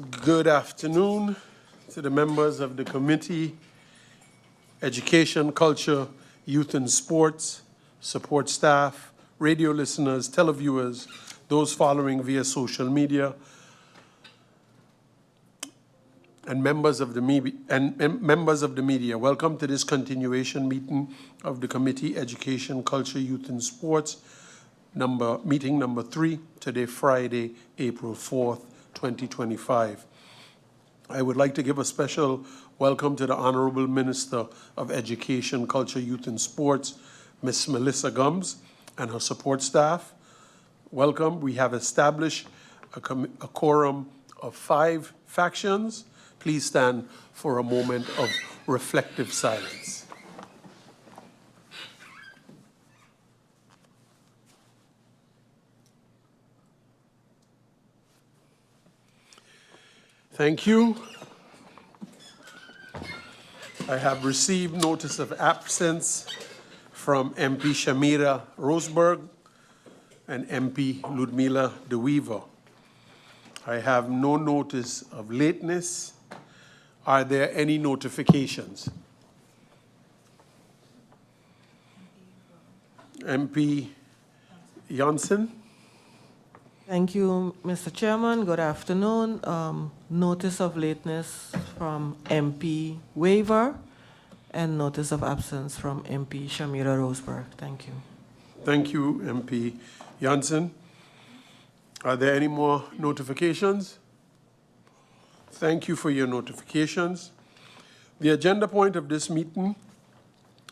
Good afternoon to the members of the committee, Education, Culture, Youth and Sports, support staff, radio listeners, televiewers, those following via social media, and members of the media. Welcome to this continuation meeting of the committee, Education, Culture, Youth and Sports, meeting number 3, today Friday, April 4th, 2025. I would like to give a special welcome to the Honorable Minister of Education, Culture, Youth and Sports, Ms. Melissa Gumbs, and her support staff. Welcome. We have established a quorum of 5 factions. Please stand for a moment of reflective silence. Thank you. I have received notice of absence from MP Shamira Roseberg and MP Ludmila De Weaver. I have no notice of lateness. Are there any notifications? MP Janssen. Thank you, Mr. Chairman. Good afternoon. Notice of lateness from MP Weaver and notice of absence from MP Shamira Roseberg. Thank you. Thank you, MP Janssen. Are there any more notifications? Thank you for your notifications. The agenda point of this meeting,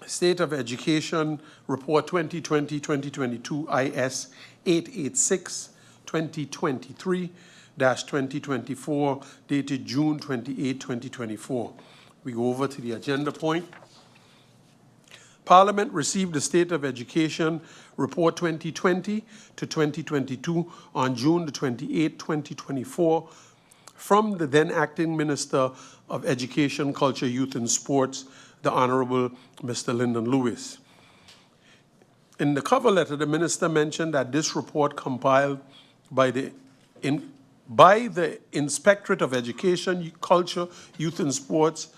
State of Education Report 2020-2022 IS 886 2023-2024, dated June 28, 2024. We go over to the agenda point. Parliament received the State of Education Report 2020-2022 on June the 28, 2024, from the then Acting Minister of Education, Culture, Youth and Sports, the Honorable Mr. Lyndon Lewis. In the cover letter, the Minister mentioned that this report compiled by the Inspectorate of Education, Culture, Youth and Sports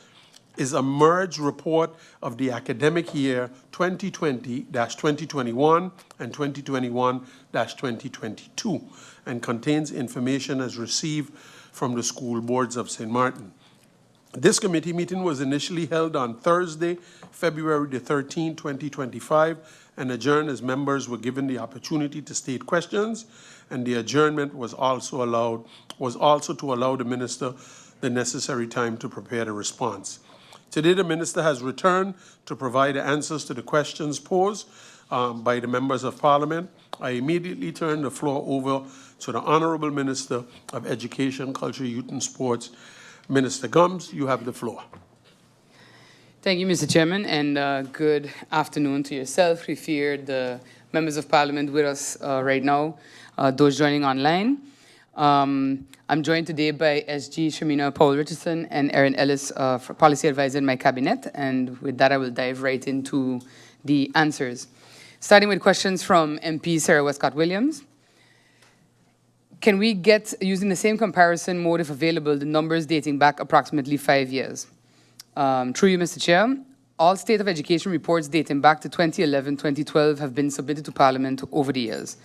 is a merged report of the academic year 2020-2021 and 2021-2022 and contains information as received from the school boards of St. Martin. This committee meeting was initially held on Thursday, February the 13th, 2025, and adjourned as members were given the opportunity to state questions, and the adjournment was also to allow the minister the necessary time to prepare the response. Today, the minister has returned to provide answers to the questions posed by the members of Parliament. I immediately turn the floor over to the Honorable Minister of Education, Culture, Youth and Sports, Minister Gumbs. You have the floor. Thank you, Mr. Chairman, and good afternoon to yourself, revered members of Parliament with us right now, those joining online. I'm joined today by SG Shamina Powell Richardson and Erin Ellis, Policy Advisor in my cabinet, and with that I will dive right into the answers. Starting with questions from MP Sarah Westcott Williams. Can we get, using the same comparison mode if available, the numbers dating back approximately 5 years? Through you, Mr. Chair, all State of Education reports dating back to 2011-2012 have been submitted to Parliament over the years.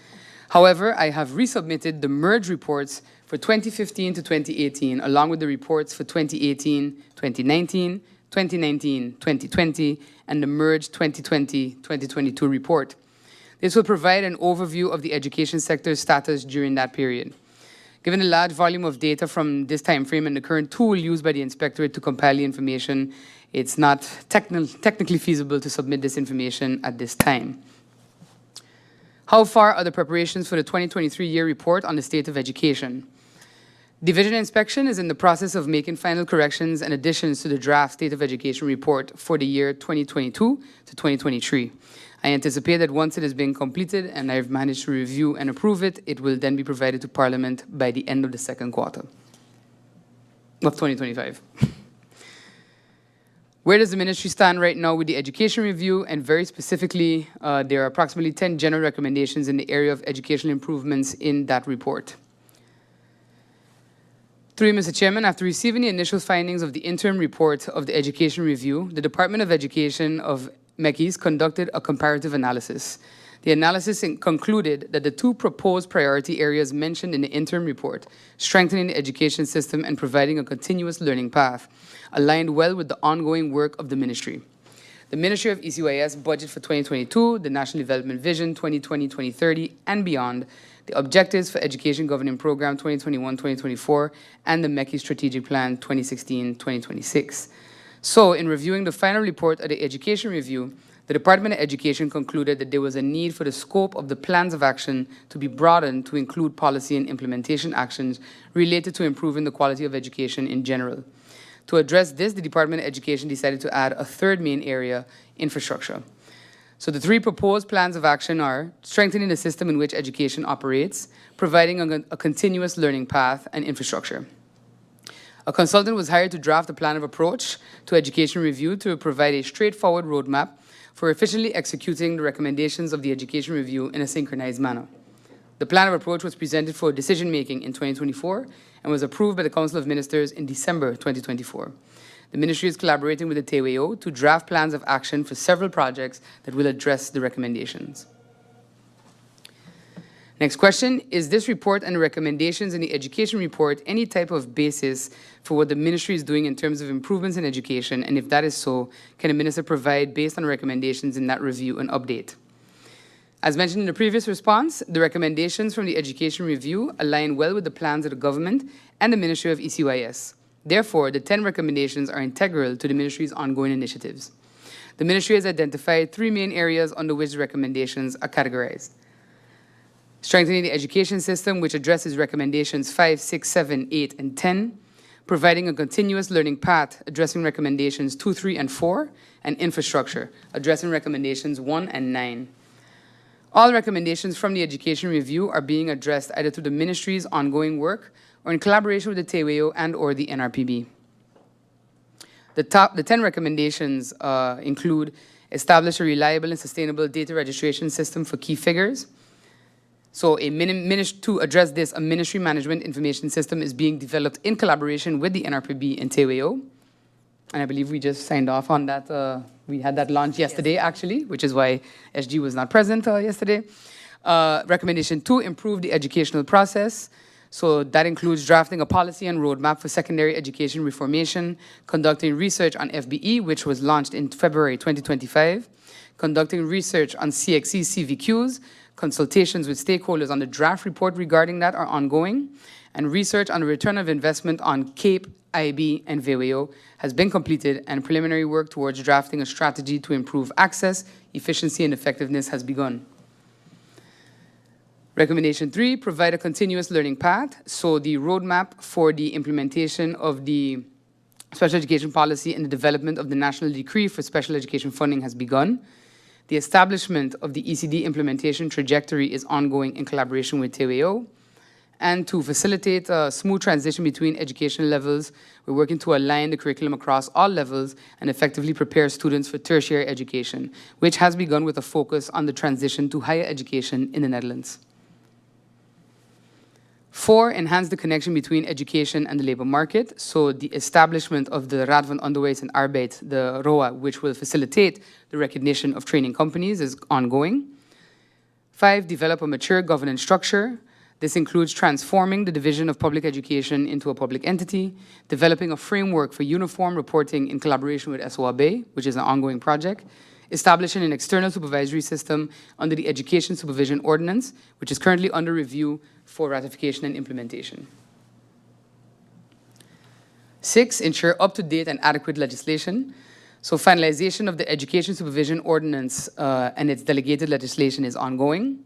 However, I have resubmitted the merged reports for 2015 to 2018, along with the reports for 2018, 2019, 2019, 2020, and the merged 2020-2022 report. This will provide an overview of the education sector's status during that period. Given the large volume of data from this time frame and the current tool used by the Inspectorate to compile the information, it's not technically feasible to submit this information at this time. How far are the preparations for the 2023 year report on the state of education? Division Inspection is in the process of making final corrections and additions to the draft State of Education report for the year 2022 to 2023. I anticipate that once it has been completed and I've managed to review and approve it, it will then be provided to Parliament by the end of the second quarter of 2025. Where does the ministry stand right now with the education review? And very specifically, there are approximately 10 general recommendations in the area of educational improvements in that report. Through you, Mr. Chairman, after receiving the initial findings of the interim report of the Education Review, the Department of Education of MECIS conducted a comparative analysis. The analysis concluded that the two proposed priority areas mentioned in the interim report, strengthening the education system and providing a continuous learning path, aligned well with the ongoing work of the ministry. The Ministry of ECYS budget for 2022, the National Development Vision 2020-2030 and beyond, the Objectives for Education Governing Program 2021-2024, and the MECI Strategic Plan 2016-2026. So, in reviewing the final report of the Education Review, the Department of Education concluded that there was a need for the scope of the plans of action to be broadened to include policy and implementation actions related to improving the quality of education in general. To address this, the Department of Education decided to add a third main area, infrastructure. So the three proposed plans of action are strengthening the system in which education operates, providing a continuous learning path, and infrastructure. A consultant was hired to draft a plan of approach to education review to provide a straightforward roadmap for efficiently executing the recommendations of the education review in a synchronized manner. The plan of approach was presented for decision-making in 2024 and was approved by the Council of Ministers in December 2024. The Ministry is collaborating with the TWO to draft plans of action for several projects that will address the recommendations. Next question, is this report and the recommendations in the education report any type of basis for what the ministry is doing in terms of improvements in education? And if that is so, can the minister provide, based on recommendations in that review, an update? As mentioned in the previous response, the recommendations from the education review align well with the plans of the government and the Ministry of ECYS. Therefore, the 10 recommendations are integral to the ministry's ongoing initiatives. The ministry has identified three main areas under which the recommendations are categorized. Strengthening the education system, which addresses recommendations 5, 6, 7, 8, and 10. Providing a continuous learning path, addressing recommendations 2, 3, and 4. And infrastructure, addressing recommendations 1 and 9. All recommendations from the education review are being addressed either through the ministry's ongoing work or in collaboration with the TWO and or the NRPB. The 10 recommendations include establish a reliable and sustainable data registration system for key figures. So to address this, a ministry management information system is being developed in collaboration with the NRPB and TWO. And I believe we just signed off on that. We had that launch yesterday, actually, which is why SG was not present yesterday. Recommendation 2, improve the educational process. So that includes drafting a policy and roadmap for secondary education reformation, conducting research on FBE, which was launched in February 2025, conducting research on CECYSA CVQs, consultations with stakeholders on the draft report regarding that are ongoing, and research on the return of investment on CAPE, IB, and VWO has been completed, and preliminary work towards drafting a strategy to improve access, efficiency, and effectiveness has begun. Recommendation 3, provide a continuous learning path. So the roadmap for the implementation of the special education policy and the development of the national decree for special education funding has begun. The establishment of the ECD implementation trajectory is ongoing in collaboration with TWO. And to facilitate a smooth transition between education levels, we're working to align the curriculum across all levels and effectively prepare students for tertiary education, which has begun with a focus on the transition to higher education in the Netherlands. 4, enhance the connection between education and the labor market. So the establishment of the Raad van Onderwijs en Arbeid, the ROA, which will facilitate the recognition of training companies, is ongoing. 5, develop a mature governance structure. This includes transforming the division of public education into a public entity, developing a framework for uniform reporting in collaboration with SOAB, which is an ongoing project, establishing an external supervisory system under the Education Supervision Ordinance, which is currently under review for ratification and implementation. 6, ensure up-to-date and adequate legislation. So finalization of the Education Supervision Ordinance and its delegated legislation is ongoing.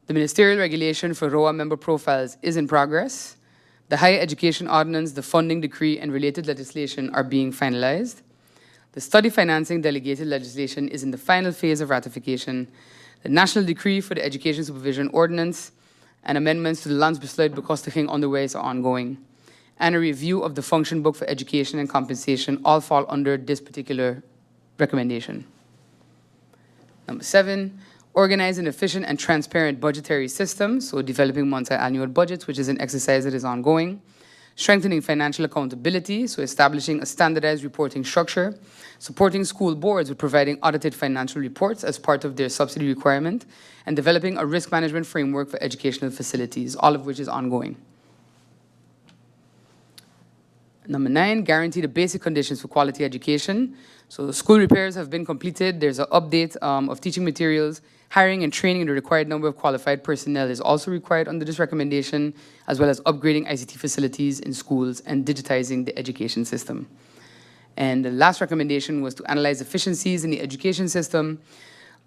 The ministerial regulation for ROA member profiles is in progress. The Higher Education Ordinance, the funding decree, and related legislation are being finalized. The study financing delegated legislation is in the final phase of ratification. The national decree for the Education Supervision Ordinance and amendments to the Landsbesluit bekostiging onderwijs are ongoing. And a review of the function book for education and compensation all fall under this particular recommendation. Number 7, organize an efficient and transparent budgetary system, so developing multi-annual budgets, which is an exercise that is ongoing. strengthening financial accountability, so establishing a standardized reporting structure, supporting school boards with providing audited financial reports as part of their subsidy requirement, and developing a risk management framework for educational facilities, all of which is ongoing. Number 9, guarantee the basic conditions for quality education. So the school repairs have been completed. There's an update of teaching materials. Hiring and training the required number of qualified personnel is also required under this recommendation, as well as upgrading ICT facilities in schools and digitizing the education system. And the last recommendation was to analyze efficiencies in the education system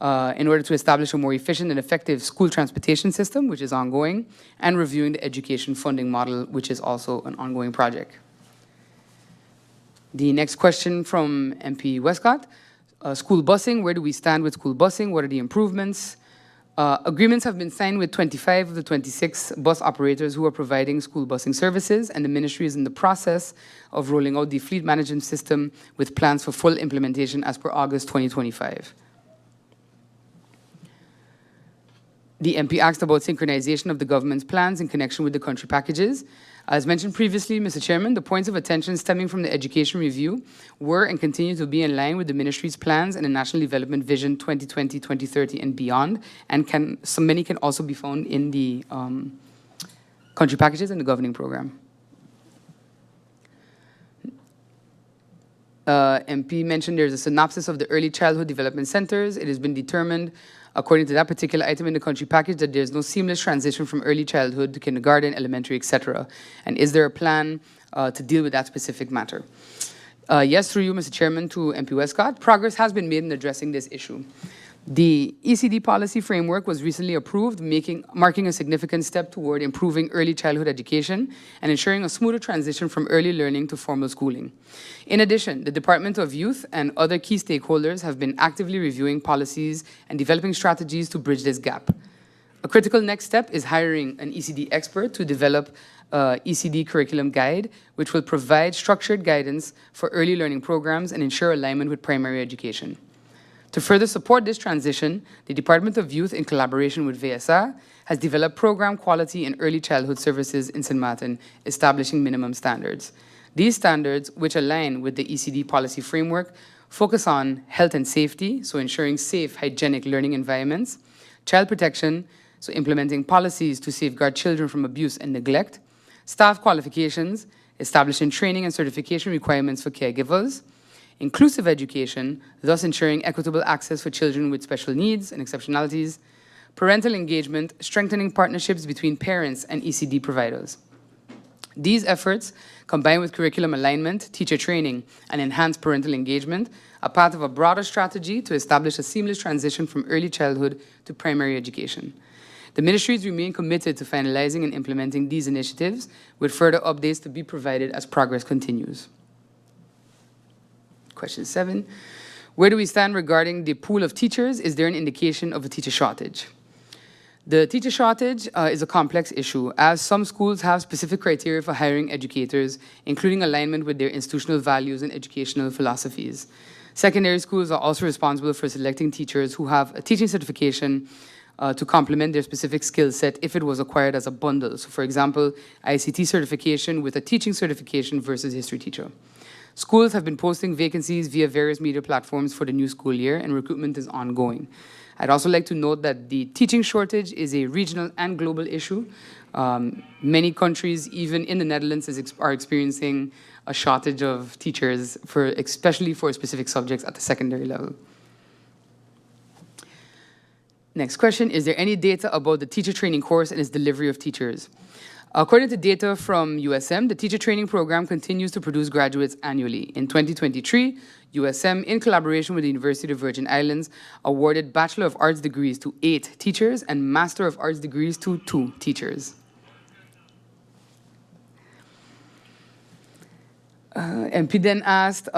in order to establish a more efficient and effective school transportation system, which is ongoing, and reviewing the education funding model, which is also an ongoing project. The next question from MP Westcott. School busing, where do we stand with school busing? What are the improvements? Agreements have been signed with 25 of the 26 bus operators who are providing school busing services, and the ministry is in the process of rolling out the fleet management system with plans for full implementation as per August 2025. The MP asked about synchronization of the government's plans in connection with the country packages. As mentioned previously, Mr. Chairman, the points of attention stemming from the education review were and continue to be in line with the ministry's plans and the National Development Vision 2020-2030 and beyond, and many can also be found in the country packages and the governing program. MP mentioned there's a synopsis of the early childhood development centers. It has been determined, according to that particular item in the country package, that there's no seamless transition from early childhood to kindergarten, elementary, etc. And is there a plan to deal with that specific matter? Yes, through you, Mr. Chairman, to MP Westcott, progress has been made in addressing this issue. The ECD policy framework was recently approved, marking a significant step toward improving early childhood education and ensuring a smoother transition from early learning to formal schooling. In addition, the Department of Youth and other key stakeholders have been actively reviewing policies and developing strategies to bridge this gap. A critical next step is hiring an ECD expert to develop an ECD curriculum guide, which will provide structured guidance for early learning programs and ensure alignment with primary education. To further support this transition, the Department of Youth, in collaboration with VSA, has developed program quality and early childhood services in St. Martin, establishing minimum standards. These standards, which align with the ECD policy framework, focus on health and safety, so ensuring safe, hygienic learning environments, child protection, so implementing policies to safeguard children from abuse and neglect, staff qualifications, establishing training and certification requirements for caregivers, inclusive education, thus ensuring equitable access for children with special needs and exceptionalities, parental engagement, strengthening partnerships between parents and ECD providers. These efforts, combined with curriculum alignment, teacher training, and enhanced parental engagement, are part of a broader strategy to establish a seamless transition from early childhood to primary education. The ministries remain committed to finalizing and implementing these initiatives, with further updates to be provided as progress continues. Question 7, where do we stand regarding the pool of teachers? Is there an indication of a teacher shortage? The teacher shortage is a complex issue, as some schools have specific criteria for hiring educators, including alignment with their institutional values and educational philosophies. Secondary schools are also responsible for selecting teachers who have a teaching certification to complement their specific skill set if it was acquired as a bundle. So, for example, ICT certification with a teaching certification versus history teacher. Schools have been posting vacancies via various media platforms for the new school year, and recruitment is ongoing. I'd also like to note that the teaching shortage is a regional and global issue. Many countries, even in the Netherlands, are experiencing a shortage of teachers, especially for specific subjects at the secondary level. Next question, is there any data about the teacher training course and its delivery of teachers? According to data from USM, the teacher training program continues to produce graduates annually. In 2023, USM, in collaboration with the University of Virgin Islands, awarded Bachelor of Arts degrees to 8 teachers and Master of Arts degrees to 2 teachers. MP then asked,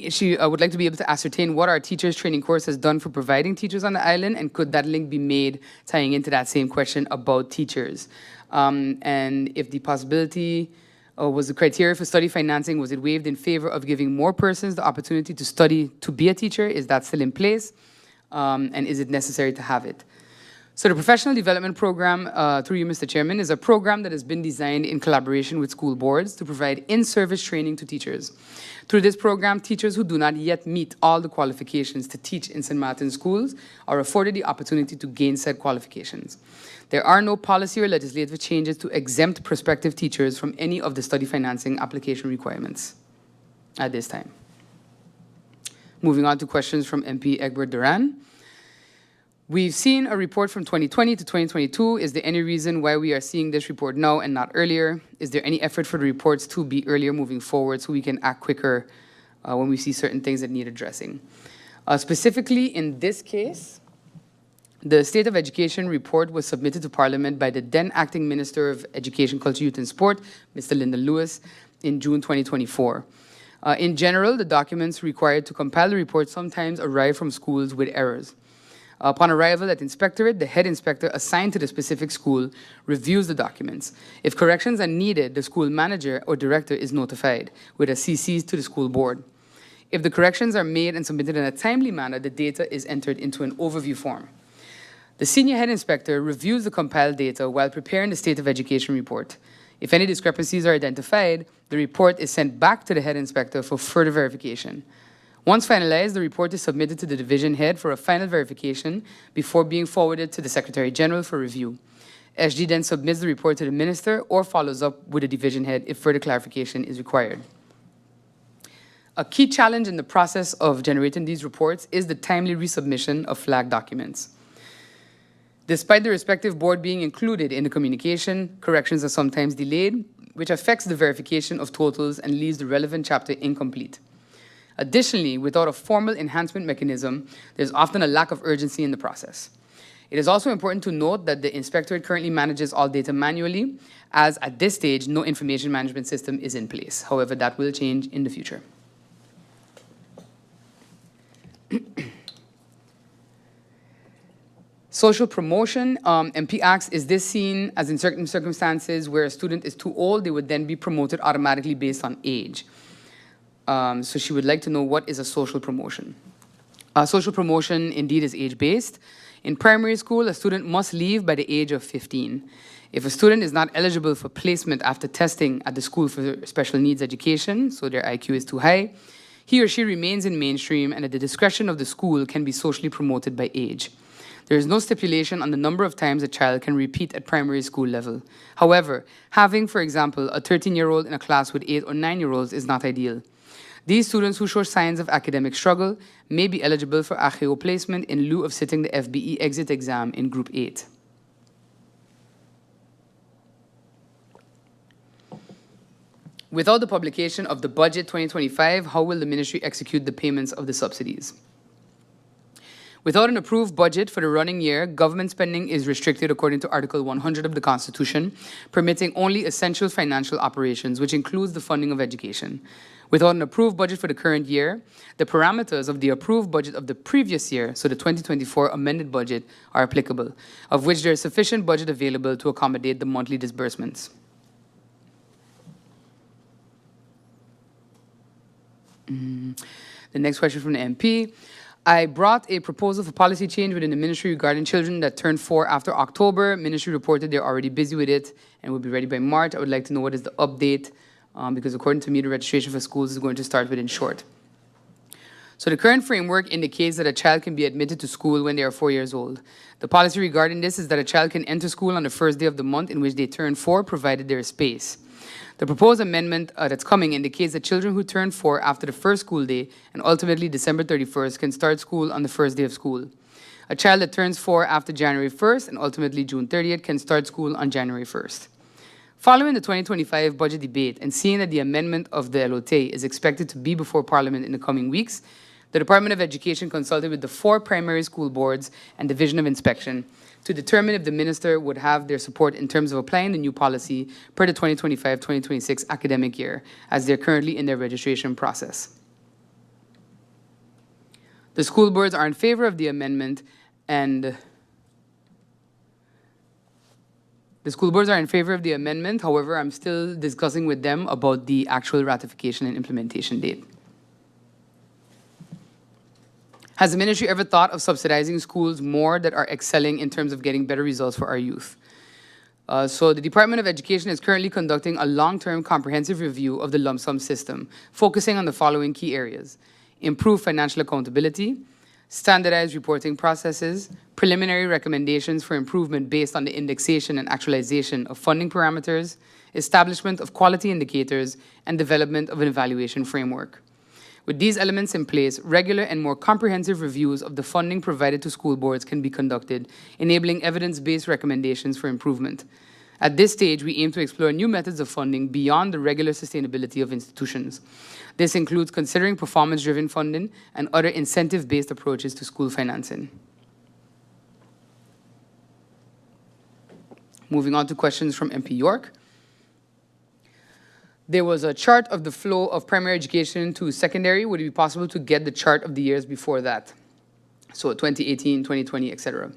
she would like to be able to ascertain what our teachers training course has done for providing teachers on the island, and could that link be made tying into that same question about teachers? And if the possibility was the criteria for study financing, was it waived in favor of giving more persons the opportunity to study to be a teacher? Is that still in place? And is it necessary to have it? So the Professional Development Program, through you, Mr. Chairman, is a program that has been designed in collaboration with school boards to provide in-service training to teachers. Through this program, teachers who do not yet meet all the qualifications to teach in St. Martin's schools are afforded the opportunity to gain said qualifications. There are no policy or legislative changes to exempt prospective teachers from any of the study financing application requirements at this time. Moving on to questions from MP Egbert Duran. We've seen a report from 2020 to 2022. Is there any reason why we are seeing this report now and not earlier? Is there any effort for the reports to be earlier moving forward so we can act quicker when we see certain things that need addressing? Specifically in this case, the State of Education report was submitted to Parliament by the then Acting Minister of Education, Culture, Youth and Sport, Mr. Lyndon Lewis, in June 2024. In general, the documents required to compile the report sometimes arrive from schools with errors. Upon arrival at inspectorate, the head inspector assigned to the specific school reviews the documents. If corrections are needed, the school manager or director is notified with a CC to the school board. If the corrections are made and submitted in a timely manner, the data is entered into an overview form. The senior head inspector reviews the compiled data while preparing the State of Education report. If any discrepancies are identified, the report is sent back to the head inspector for further verification. Once finalized, the report is submitted to the division head for a final verification before being forwarded to the Secretary General for review. SG then submits the report to the minister or follows up with the division head if further clarification is required. A key challenge in the process of generating these reports is the timely resubmission of flagged documents. Despite the respective board being included in the communication, corrections are sometimes delayed, which affects the verification of totals and leaves the relevant chapter incomplete. Additionally, without a formal enhancement mechanism, there's often a lack of urgency in the process. It is also important to note that the inspectorate currently manages all data manually, as at this stage, no information management system is in place. However, that will change in the future. Social promotion, MP asks, is this seen as in certain circumstances where a student is too old, they would then be promoted automatically based on age? So she would like to know, what is a social promotion? Social promotion indeed is age-based. In primary school, a student must leave by the age of 15. If a student is not eligible for placement after testing at the school for special needs education, so their IQ is too high, he or she remains in mainstream and at the discretion of the school can be socially promoted by age. There is no stipulation on the number of times a child can repeat at primary school level. However, having, for example, a 13-year-old in a class with 8 or 9-year-olds is not ideal. These students who show signs of academic struggle may be eligible for AGEO placement in lieu of sitting the FBE exit exam in Group 8. Without the publication of the budget 2025, how will the ministry execute the payments of the subsidies? Without an approved budget for the running year, government spending is restricted according to Article 100 of the Constitution, permitting only essential financial operations, which includes the funding of education. Without an approved budget for the current year, the parameters of the approved budget of the previous year, so the 2024 amended budget, are applicable, of which there is sufficient budget available to accommodate the monthly disbursements. The next question from the MP. I brought a proposal for policy change within the ministry regarding children that turned 4 after October. Ministry reported they're already busy with it and will be ready by March. I would like to know what is the update, because according to me, the registration for schools is going to start within short. So the current framework indicates that a child can be admitted to school when they are 4 years old. The policy regarding this is that a child can enter school on the first day of the month in which they turn 4, provided there is space. The proposed amendment that's coming indicates that children who turn 4 after the first school day and ultimately December 31st can start school on the first day of school. A child that turns 4 after January 1st and ultimately June 30th can start school on January 1st. Following the 2025 budget debate and seeing that the amendment of the LOT is expected to be before Parliament in the coming weeks, the Department of Education consulted with the 4 primary school boards and Division of Inspection to determine if the minister would have their support in terms of applying the new policy per the 2025-2026 academic year, as they're currently in their registration process. The school boards are in favor of the amendment, and however, I'm still discussing with them about the actual ratification and implementation date. Has the ministry ever thought of subsidizing schools more that are excelling in terms of getting better results for our youth? So the Department of Education is currently conducting a long-term comprehensive review of the lump sum system, focusing on the following key areas: improve financial accountability, standardized reporting processes, preliminary recommendations for improvement based on the indexation and actualization of funding parameters, establishment of quality indicators, and development of an evaluation framework. With these elements in place, regular and more comprehensive reviews of the funding provided to school boards can be conducted, enabling evidence-based recommendations for improvement. At this stage, we aim to explore new methods of funding beyond the regular sustainability of institutions. This includes considering performance-driven funding and other incentive-based approaches to school financing. Moving on to questions from MP York. There was a chart of the flow of primary education to secondary. Would it be possible to get the chart of the years before that? So 2018, 2020, etc.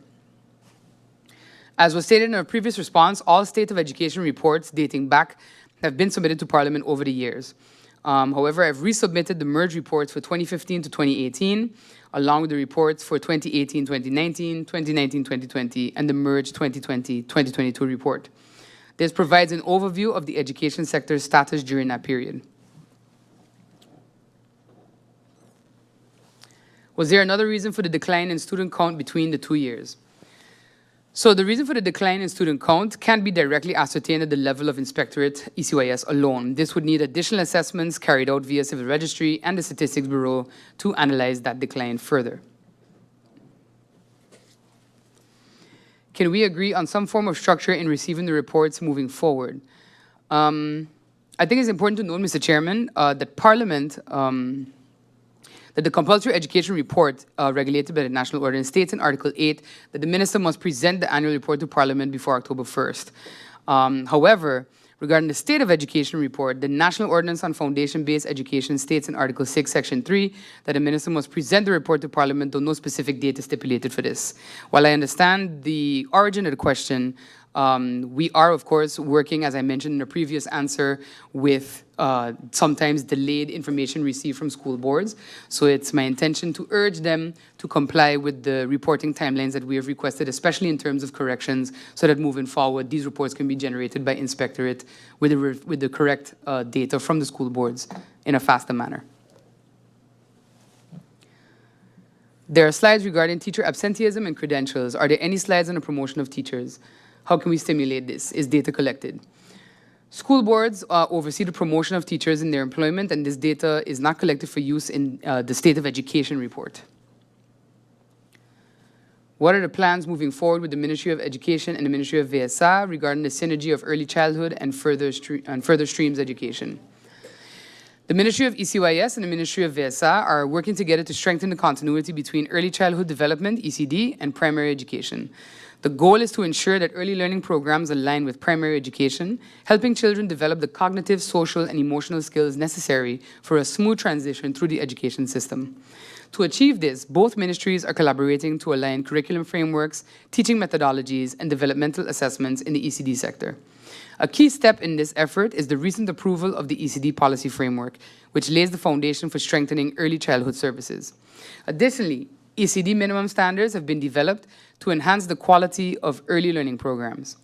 As was stated in a previous response, all State of Education reports dating back have been submitted to Parliament over the years. However, I've resubmitted the merged reports for 2015 to 2018, along with the reports for 2018, 2019, 2019, 2020, and the merged 2020, 2022 report. This provides an overview of the education sector's status during that period. Was there another reason for the decline in student count between the 2 years? So the reason for the decline in student count can't be directly ascertained at the level of Inspectorate ECYS alone. This would need additional assessments carried out via Civil Registry and the Statistics Bureau to analyze that decline further. Can we agree on some form of structure in receiving the reports moving forward? I think it's important to note, Mr. Chairman, that Parliament, that the compulsory education report regulated by the National Ordinance states in Article 8 that the Minister must present the annual report to Parliament before October 1st. However, regarding the State of Education report, the National Ordinance on Foundation-Based Education states in Article 6, Section 3, that the Minister must present the report to Parliament, though no specific date is stipulated for this. While I understand the origin of the question, we are, of course, working, as I mentioned in a previous answer, with sometimes delayed information received from school boards. So it's my intention to urge them to comply with the reporting timelines that we have requested, especially in terms of corrections, so that moving forward, these reports can be generated by Inspectorate with the correct data from the school boards in a faster manner. There are slides regarding teacher absenteeism and credentials. Are there any slides on the promotion of teachers? How can we stimulate this? Is data collected? School boards oversee the promotion of teachers in their employment, and this data is not collected for use in the State of Education report. What are the plans moving forward with the Ministry of Education and the Ministry of VSA regarding the synergy of early childhood and further streams education? The Ministry of ECYS and the Ministry of VSA are working together to strengthen the continuity between early childhood development, ECD, and primary education. The goal is to ensure that early learning programs align with primary education, helping children develop the cognitive, social, and emotional skills necessary for a smooth transition through the education system. To achieve this, both ministries are collaborating to align curriculum frameworks, teaching methodologies, and developmental assessments in the ECD sector. A key step in this effort is the recent approval of the ECD policy framework, which lays the foundation for strengthening early childhood services. Additionally, ECD minimum standards have been developed to enhance the quality of early learning programs.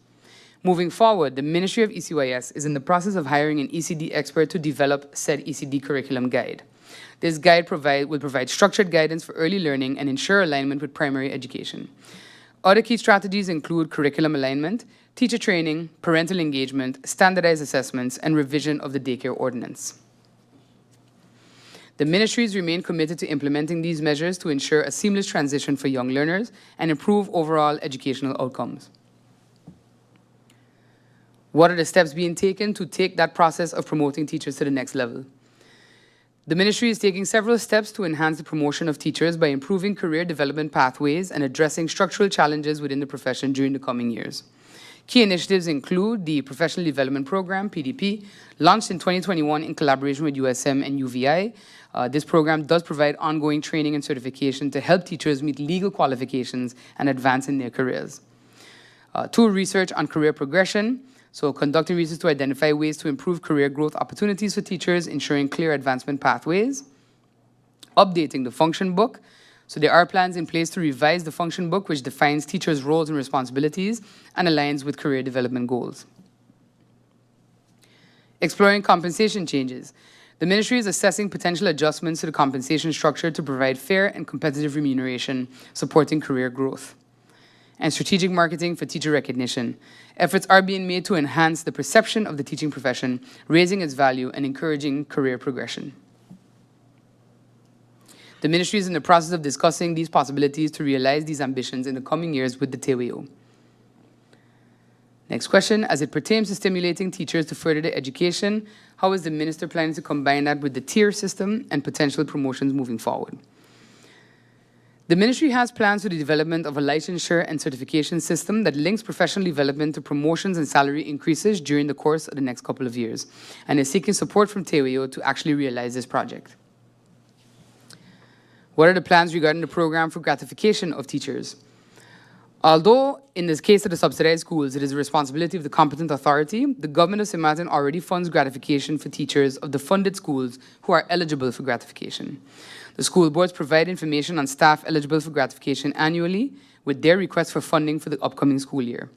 Moving forward, the Ministry of ECYS is in the process of hiring an ECD expert to develop said ECD curriculum guide. This guide will provide structured guidance for early learning and ensure alignment with primary education. Other key strategies include curriculum alignment, teacher training, parental engagement, standardized assessments, and revision of the daycare ordinance. The ministries remain committed to implementing these measures to ensure a seamless transition for young learners and improve overall educational outcomes. What are the steps being taken to take that process of promoting teachers to the next level? The ministry is taking several steps to enhance the promotion of teachers by improving career development pathways and addressing structural challenges within the profession during the coming years. Key initiatives include the Professional Development Program, PDP, launched in 2021 in collaboration with USM and UVI. This program does provide ongoing training and certification to help teachers meet legal qualifications and advance in their careers. 2, research on career progression. So conducting research to identify ways to improve career growth opportunities for teachers, ensuring clear advancement pathways. Updating the function book. So there are plans in place to revise the function book, which defines teachers' roles and responsibilities and aligns with career development goals. Exploring compensation changes. The ministry is assessing potential adjustments to the compensation structure to provide fair and competitive remuneration, supporting career growth. And strategic marketing for teacher recognition. Efforts are being made to enhance the perception of the teaching profession, raising its value and encouraging career progression. The ministry is in the process of discussing these possibilities to realize these ambitions in the coming years with the TWO. Next question, as it pertains to stimulating teachers to further their education, how is the minister planning to combine that with the tier system and potential promotions moving forward? The ministry has plans for the development of a licensure and certification system that links professional development to promotions and salary increases during the course of the next couple of years, and is seeking support from TWO to actually realize this project. What are the plans regarding the program for gratification of teachers? Although, in this case of the subsidized schools, it is the responsibility of the competent authority, the government of St. Martin already funds gratification for teachers of the funded schools who are eligible for gratification. The school boards provide information on staff eligible for gratification annually with their request for funding for the upcoming school year.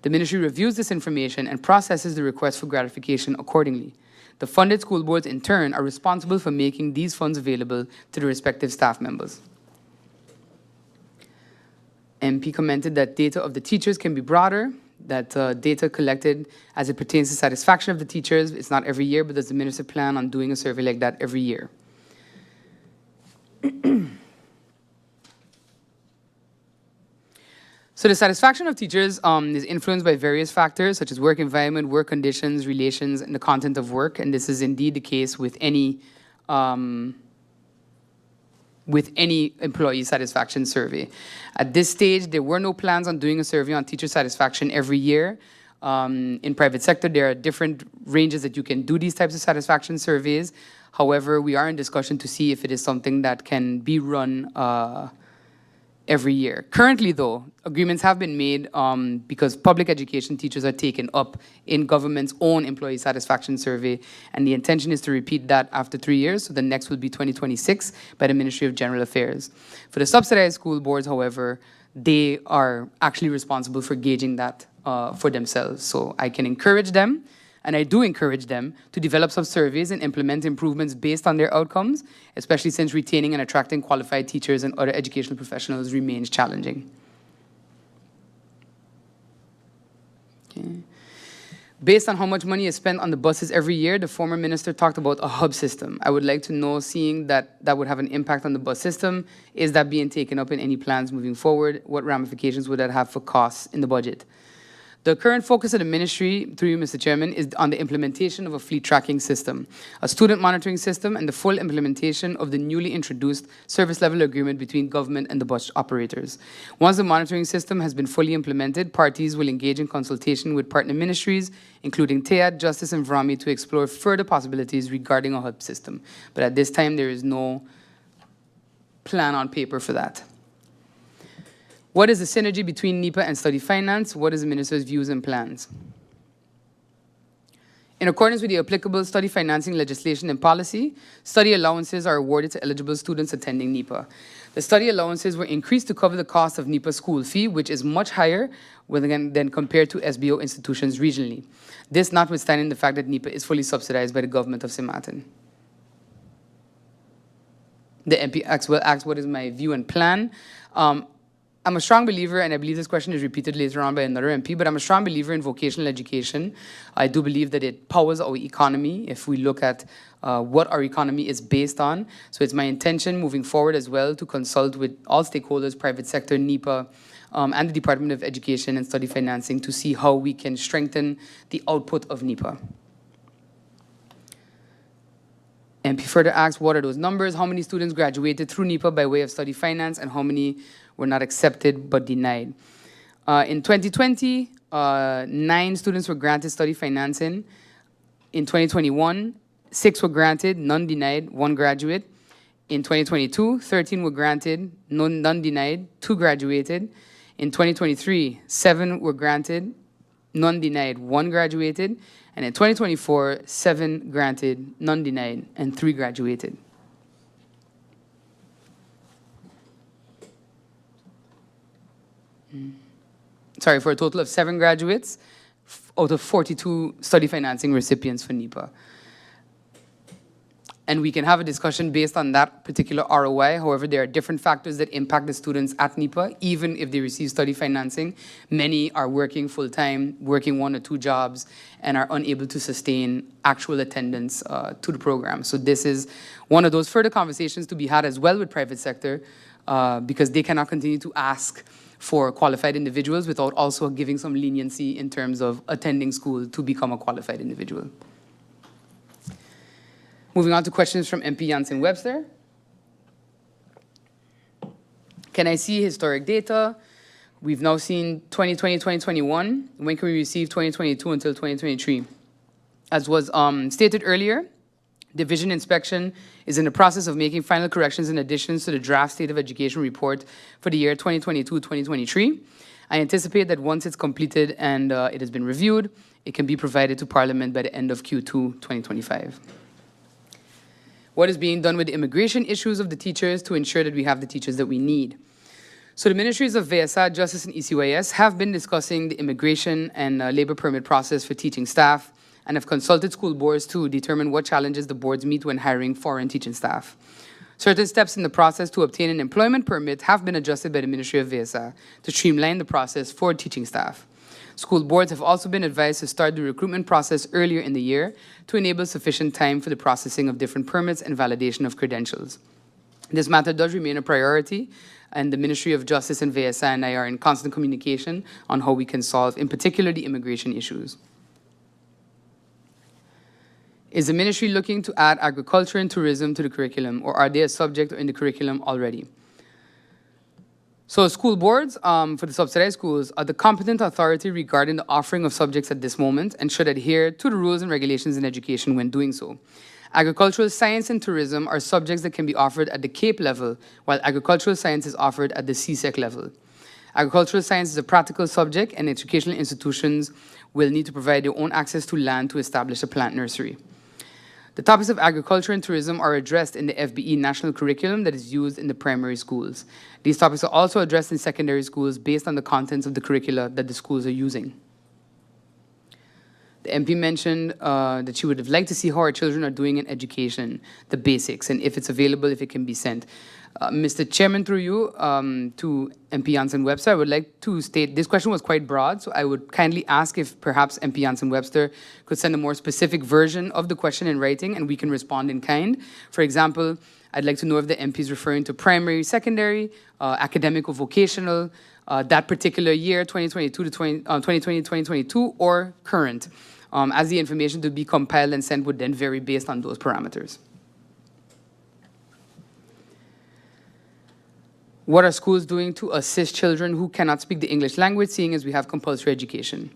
The ministry reviews this information and processes the request for gratification accordingly. The funded school boards, in turn, are responsible for making these funds available to the respective staff members. MP commented that data of the teachers can be broader, that data collected as it pertains to satisfaction of the teachers, it's not every year, but does the minister plan on doing a survey like that every year? So the satisfaction of teachers is influenced by various factors, such as work environment, work conditions, relations, and the content of work, and this is indeed the case with any employee satisfaction survey. At this stage, there were no plans on doing a survey on teacher satisfaction every year. In private sector, there are different ranges that you can do these types of satisfaction surveys. However, we are in discussion to see if it is something that can be run every year. Currently, though, agreements have been made because public education teachers are taken up in government's own employee satisfaction survey, and the intention is to repeat that after 3 years, so the next will be 2026 by the Ministry of General Affairs. For the subsidized school boards, however, they are actually responsible for gauging that for themselves. So I can encourage them, and I do encourage them, to develop some surveys and implement improvements based on their outcomes, especially since retaining and attracting qualified teachers and other educational professionals remains challenging. Okay. Based on how much money is spent on the buses every year, the former minister talked about a hub system. I would like to know, seeing that that would have an impact on the bus system, is that being taken up in any plans moving forward? What ramifications would that have for costs in the budget? The current focus of the ministry, through you, Mr. Chairman, is on the implementation of a fleet tracking system, a student monitoring system, and the full implementation of the newly introduced service level agreement between government and the bus operators. Once the monitoring system has been fully implemented, parties will engage in consultation with partner ministries, including TEAD, Justice, and VRAMI, to explore further possibilities regarding a hub system. But at this time, there is no plan on paper for that. What is the synergy between NEPA and study finance? What is the minister's views and plans? In accordance with the applicable study financing legislation and policy, study allowances are awarded to eligible students attending NEPA. The study allowances were increased to cover the cost of NEPA school fee, which is much higher than compared to SBO institutions regionally. This notwithstanding the fact that NEPA is fully subsidized by the government of St. Martin. The MP asks, what is my view and plan? I'm a strong believer, and I believe this question is repeated later on by another MP, but I'm a strong believer in vocational education. I do believe that it powers our economy if we look at what our economy is based on. So it's my intention moving forward as well to consult with all stakeholders, private sector, NEPA, and the Department of Education and Study Financing to see how we can strengthen the output of NEPA. MP further asks, what are those numbers? How many students graduated through NEPA by way of study finance, and how many were not accepted but denied? In 2020, 9 students were granted study financing. In 2021, 6 were granted, none denied, 1 graduate. In 2022, 13 were granted, none denied, 2 graduated. In 2023, 7 were granted, none denied, 1 graduated. And in 2024, 7 granted, none denied, and 3 graduated. for a total of 7 graduates out of 42 study financing recipients for NEPA. And we can have a discussion based on that particular ROI. However, there are different factors that impact the students at NEPA, even if they receive study financing. Many are working full-time, working 1 or 2 jobs, and are unable to sustain actual attendance to the program. So this is one of those further conversations to be had as well with private sector, because they cannot continue to ask for qualified individuals without also giving some leniency in terms of attending school to become a qualified individual. Moving on to questions from MP Jansen-Webster. Can I see historic data? We've now seen 2020, 2021. When can we receive 2022 until 2023? As was stated earlier, Division Inspection is in the process of making final corrections and additions to the draft State of Education report for the year 2022-2023. I anticipate that once it's completed and it has been reviewed, it can be provided to Parliament by the end of Q2 2025. What is being done with the immigration issues of the teachers to ensure that we have the teachers that we need? So the Ministries of VSA, Justice, and ECYS have been discussing the immigration and labor permit process for teaching staff and have consulted school boards to determine what challenges the boards meet when hiring foreign teaching staff. Certain steps in the process to obtain an employment permit have been adjusted by the Ministry of VSA to streamline the process for teaching staff. School boards have also been advised to start the recruitment process earlier in the year to enable sufficient time for the processing of different permits and validation of credentials. This matter does remain a priority, and the Ministry of Justice and VSA and I are in constant communication on how we can solve, in particular, the immigration issues. Is the ministry looking to add agriculture and tourism to the curriculum, or are they a subject in the curriculum already? So school boards for the subsidized schools are the competent authority regarding the offering of subjects at this moment and should adhere to the rules and regulations in education when doing so. Agricultural science and tourism are subjects that can be offered at the CAPE level, while agricultural science is offered at the CSEC level. Agricultural science is a practical subject, and educational institutions will need to provide their own access to land to establish a plant nursery. The topics of agriculture and tourism are addressed in the FBE national curriculum that is used in the primary schools. These topics are also addressed in secondary schools based on the contents of the curricula that the schools are using. The MP mentioned that she would have liked to see how our children are doing in education, the basics, and if it's available, if it can be sent. Mr. Chairman, through you to MP Jansen-Webster, I would like to state, this question was quite broad, so I would kindly ask if perhaps MP Jansen-Webster could send a more specific version of the question in writing and we can respond in kind. For example, I'd like to know if the MP is referring to primary, secondary, academic or vocational, that particular year, 2020-2022, or current, as the information to be compiled and sent would then vary based on those parameters. What are schools doing to assist children who cannot speak the English language, seeing as we have compulsory education?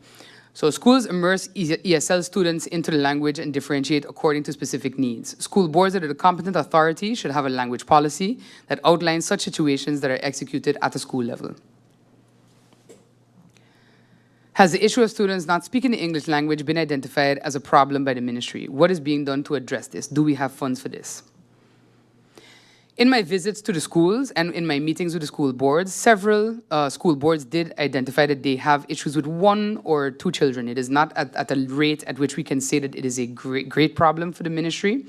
So schools immerse ESL students into the language and differentiate according to specific needs. School boards that are the competent authority should have a language policy that outlines such situations that are executed at the school level. Has the issue of students not speaking the English language been identified as a problem by the ministry? What is being done to address this? Do we have funds for this? In my visits to the schools and in my meetings with the school boards, several school boards did identify that they have issues with 1 or 2 children. It is not at a rate at which we can say that it is a great problem for the ministry.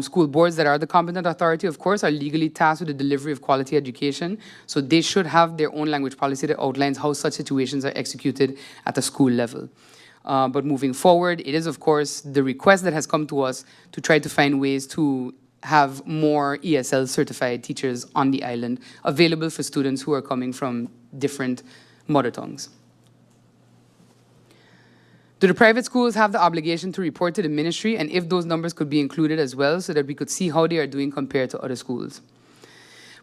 School boards that are the competent authority, of course, are legally tasked with the delivery of quality education, so they should have their own language policy that outlines how such situations are executed at the school level. But moving forward, it is, of course, the request that has come to us to try to find ways to have more ESL certified teachers on the island available for students who are coming from different mother tongues. Do the private schools have the obligation to report to the ministry, and if those numbers could be included as well so that we could see how they are doing compared to other schools?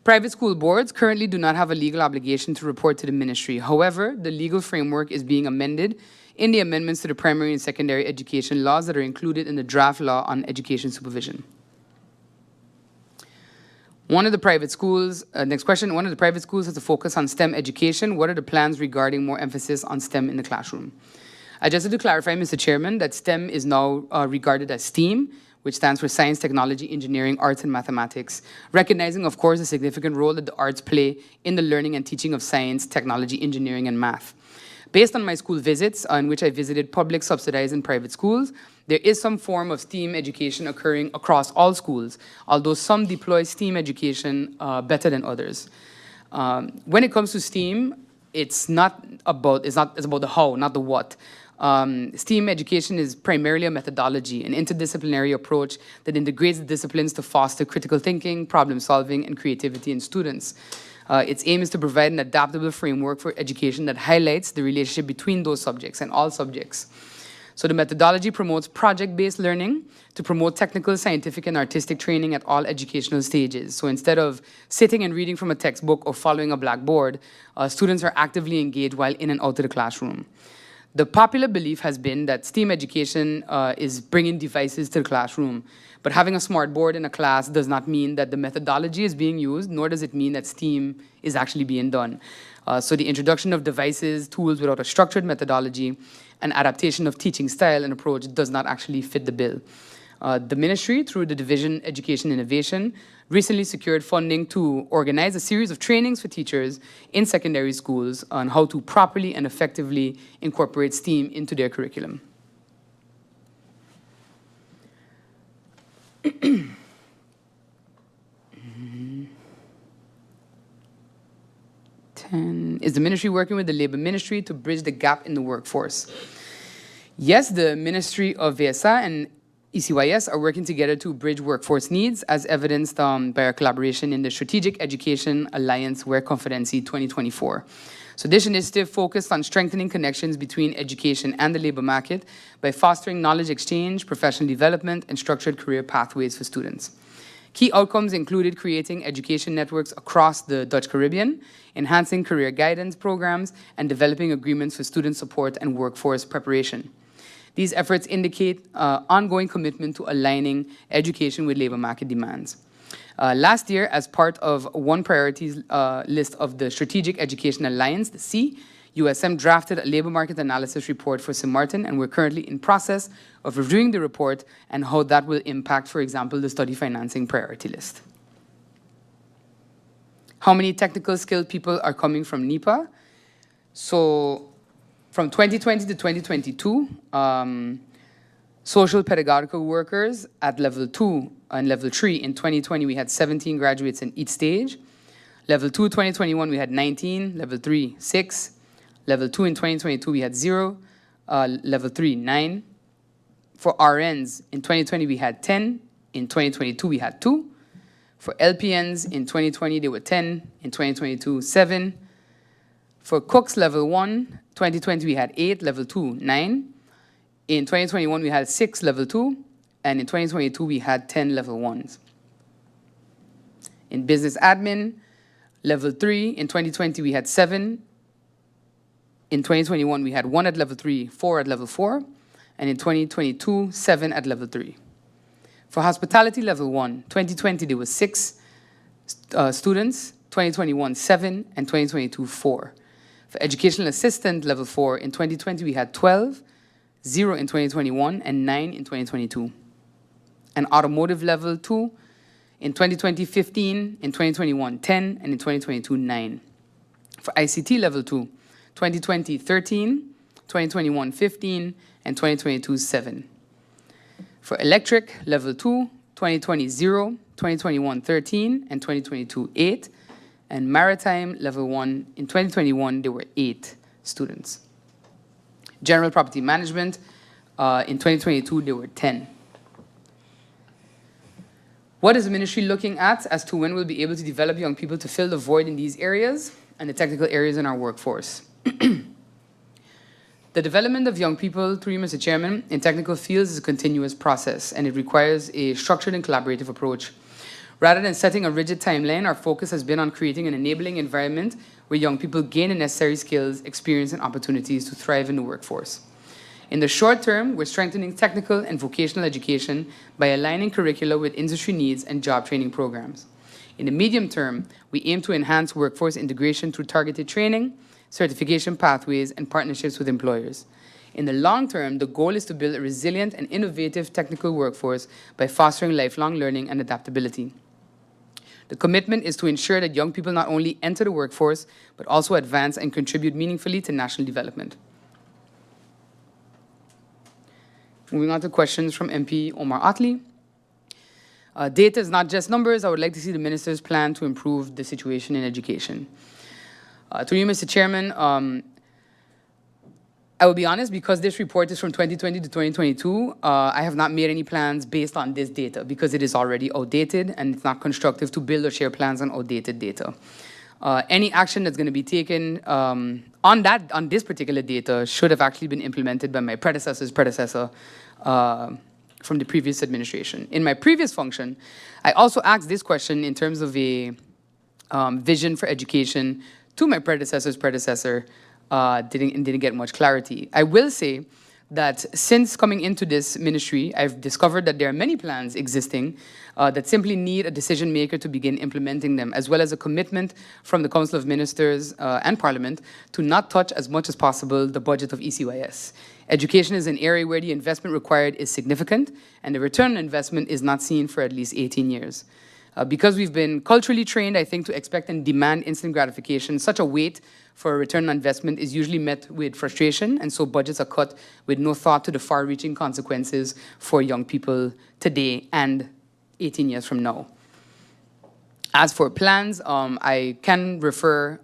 Private school boards currently do not have a legal obligation to report to the ministry. However, the legal framework is being amended in the amendments to the primary and secondary education laws that are included in the draft law on education supervision. One of the private schools, next question, one of the private schools has a focus on STEM education. What are the plans regarding more emphasis on STEM in the classroom? I just have to clarify, Mr. Chairman, that STEM is now regarded as STEAM, which stands for Science, Technology, Engineering, Arts, and Mathematics, recognizing, of course, the significant role that the arts play in the learning and teaching of science, technology, engineering, and math. Based on my school visits, in which I visited public, subsidized, and private schools, there is some form of STEAM education occurring across all schools, although some deploy STEAM education better than others. When it comes to STEAM, it's about the how, not the what. STEAM education is primarily a methodology, an interdisciplinary approach that integrates the disciplines to foster critical thinking, problem solving, and creativity in students. Its aim is to provide an adaptable framework for education that highlights the relationship between those subjects and all subjects. So the methodology promotes project-based learning to promote technical, scientific, and artistic training at all educational stages. So instead of sitting and reading from a textbook or following a blackboard, students are actively engaged while in and out of the classroom. The popular belief has been that STEAM education is bringing devices to the classroom, but having a smart board in a class does not mean that the methodology is being used, nor does it mean that STEAM is actually being done. So the introduction of devices, tools without a structured methodology, and adaptation of teaching style and approach does not actually fit the bill. The ministry, through the Division Education Innovation, recently secured funding to organize a series of trainings for teachers in secondary schools on how to properly and effectively incorporate STEAM into their curriculum. Is the ministry working with the Labor Ministry to bridge the gap in the workforce? Yes, the Ministry of VSA and ECYS are working together to bridge workforce needs, as evidenced by our collaboration in the Strategic Education Alliance Work Conference 2024. So this initiative focused on strengthening connections between education and the labor market by fostering knowledge exchange, professional development, and structured career pathways for students. Key outcomes included creating education networks across the Dutch Caribbean, enhancing career guidance programs, and developing agreements for student support and workforce preparation. These efforts indicate ongoing commitment to aligning education with labor market demands. Last year, as part of one priorities list of the Strategic Education Alliance, the C, USM drafted a labor market analysis report for St. Martin, and we're currently in process of reviewing the report and how that will impact, for example, the study financing priority list. How many technical skilled people are coming from NEPA? So from 2020 to 2022, social pedagogical workers at level 2 and level 3. In 2020, we had 17 graduates in each stage. Level 2, 2021, we had 19. Level 3, 6. Level 2 in 2022, we had 0. Level 3, 9. For RNs, in 2020, we had 10. In 2022, we had 2. For LPNs, in 2020, they were 10. In 2022, 7. For cooks, level 1, 2020, we had 8. Level 2, 9. In 2021, we had 6 level 2. And in 2022, we had 10 level 1s. In business admin, level 3, in 2020, we had 7. In 2021, we had 1 at level 3, 4 at level 4, and in 2022, 7 at level 3. For hospitality level 1, 2020, there were 6 students, 2021, 7, and 2022, 4. For educational assistant level 4, in 2020, we had 12, 0 in 2021, and 9 in 2022. And automotive level 2, in 2020, 15, in 2021, 10, and in 2022, 9. For ICT level 2, 2020, 13, 2021, 15, and 2022, 7. For electric, level 2, 2020, 0, 2021, 13, and 2022, 8. And maritime, level 1, in 2021, there were 8 students. General property management, in 2022, there were 10. What is the ministry looking at as to when we'll be able to develop young people to fill the void in these areas and the technical areas in our workforce? The development of young people, through you, Mr. Chairman, in technical fields is a continuous process, and it requires a structured and collaborative approach. Rather than setting a rigid timeline, our focus has been on creating an enabling environment where young people gain the necessary skills, experience, and opportunities to thrive in the workforce. In the short term, we're strengthening technical and vocational education by aligning curricula with industry needs and job training programs. In the medium term, we aim to enhance workforce integration through targeted training, certification pathways, and partnerships with employers. In the long term, the goal is to build a resilient and innovative technical workforce by fostering lifelong learning and adaptability. The commitment is to ensure that young people not only enter the workforce, but also advance and contribute meaningfully to national development. Moving on to questions from MP Omar Atley. Data is not just numbers. I would like to see the minister's plan to improve the situation in education. To you, Mr. Chairman, I will be honest, because this report is from 2020 to 2022, I have not made any plans based on this data because it is already outdated and it's not constructive to build or share plans on outdated data. Any action that's going to be taken on this particular data should have actually been implemented by my predecessor's predecessor from the previous administration. In my previous function, I also asked this question in terms of a vision for education to my predecessor's predecessor. Didn't get much clarity. I will say that since coming into this ministry, I've discovered that there are many plans existing that simply need a decision maker to begin implementing them, as well as a commitment from the Council of Ministers and Parliament to not touch as much as possible the budget of ECYS. Education is an area where the investment required is significant, and the return on investment is not seen for at least 18 years. Because we've been culturally trained, I think, to expect and demand instant gratification, such a wait for a return on investment is usually met with frustration, and so budgets are cut with no thought to the far-reaching consequences for young people today and 18 years from now. As for plans, I can refer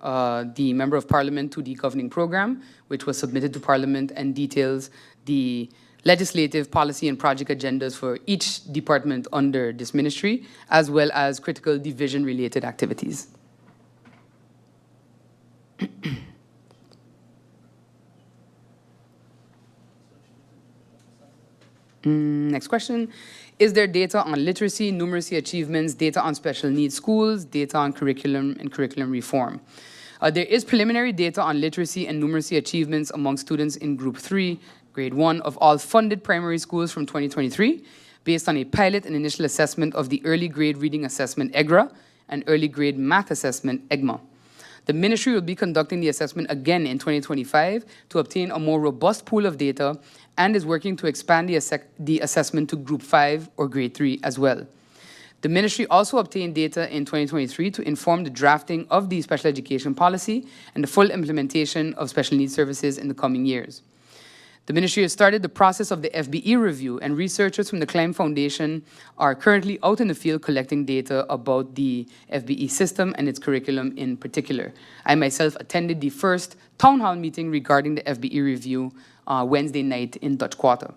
the Member of Parliament to the governing program, which was submitted to Parliament and details the legislative, policy, and project agendas for each department under this ministry, as well as critical division-related activities. Next question. Is there data on literacy, numeracy achievements, data on special needs schools, data on curriculum and curriculum reform? There is preliminary data on literacy and numeracy achievements among students in Group 3, Grade 1 of all funded primary schools from 2023, based on a pilot and initial assessment of the Early Grade Reading Assessment, EGRA, and Early Grade Math Assessment, EGMA. The ministry will be conducting the assessment again in 2025 to obtain a more robust pool of data and is working to expand the assessment to Group 5 or Grade 3 as well. The ministry also obtained data in 2023 to inform the drafting of the special education policy and the full implementation of special needs services in the coming years. The ministry has started the process of the FBE review, and researchers from the Climb Foundation are currently out in the field collecting data about the FBE system and its curriculum in particular. I myself attended the first town hall meeting regarding the FBE review Wednesday night in Dutch Quarter.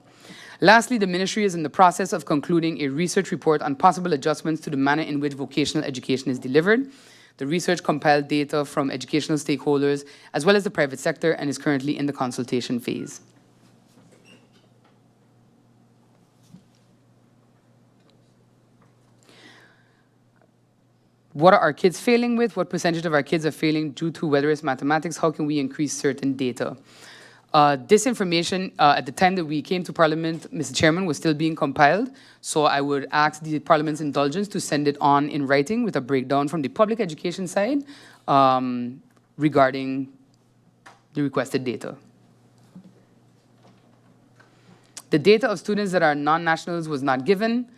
Lastly, the ministry is in the process of concluding a research report on possible adjustments to the manner in which vocational education is delivered. The research compiled data from educational stakeholders as well as the private sector and is currently in the consultation phase. What are our kids failing with? What percentage of our kids are failing due to whether it's mathematics? How can we increase certain data? This information, at the time that we came to Parliament, Mr. Chairman, was still being compiled. So I would ask the Parliament's indulgence to send it on in writing with a breakdown from the public education side regarding the requested data. The data of students that are non-nationals was not given.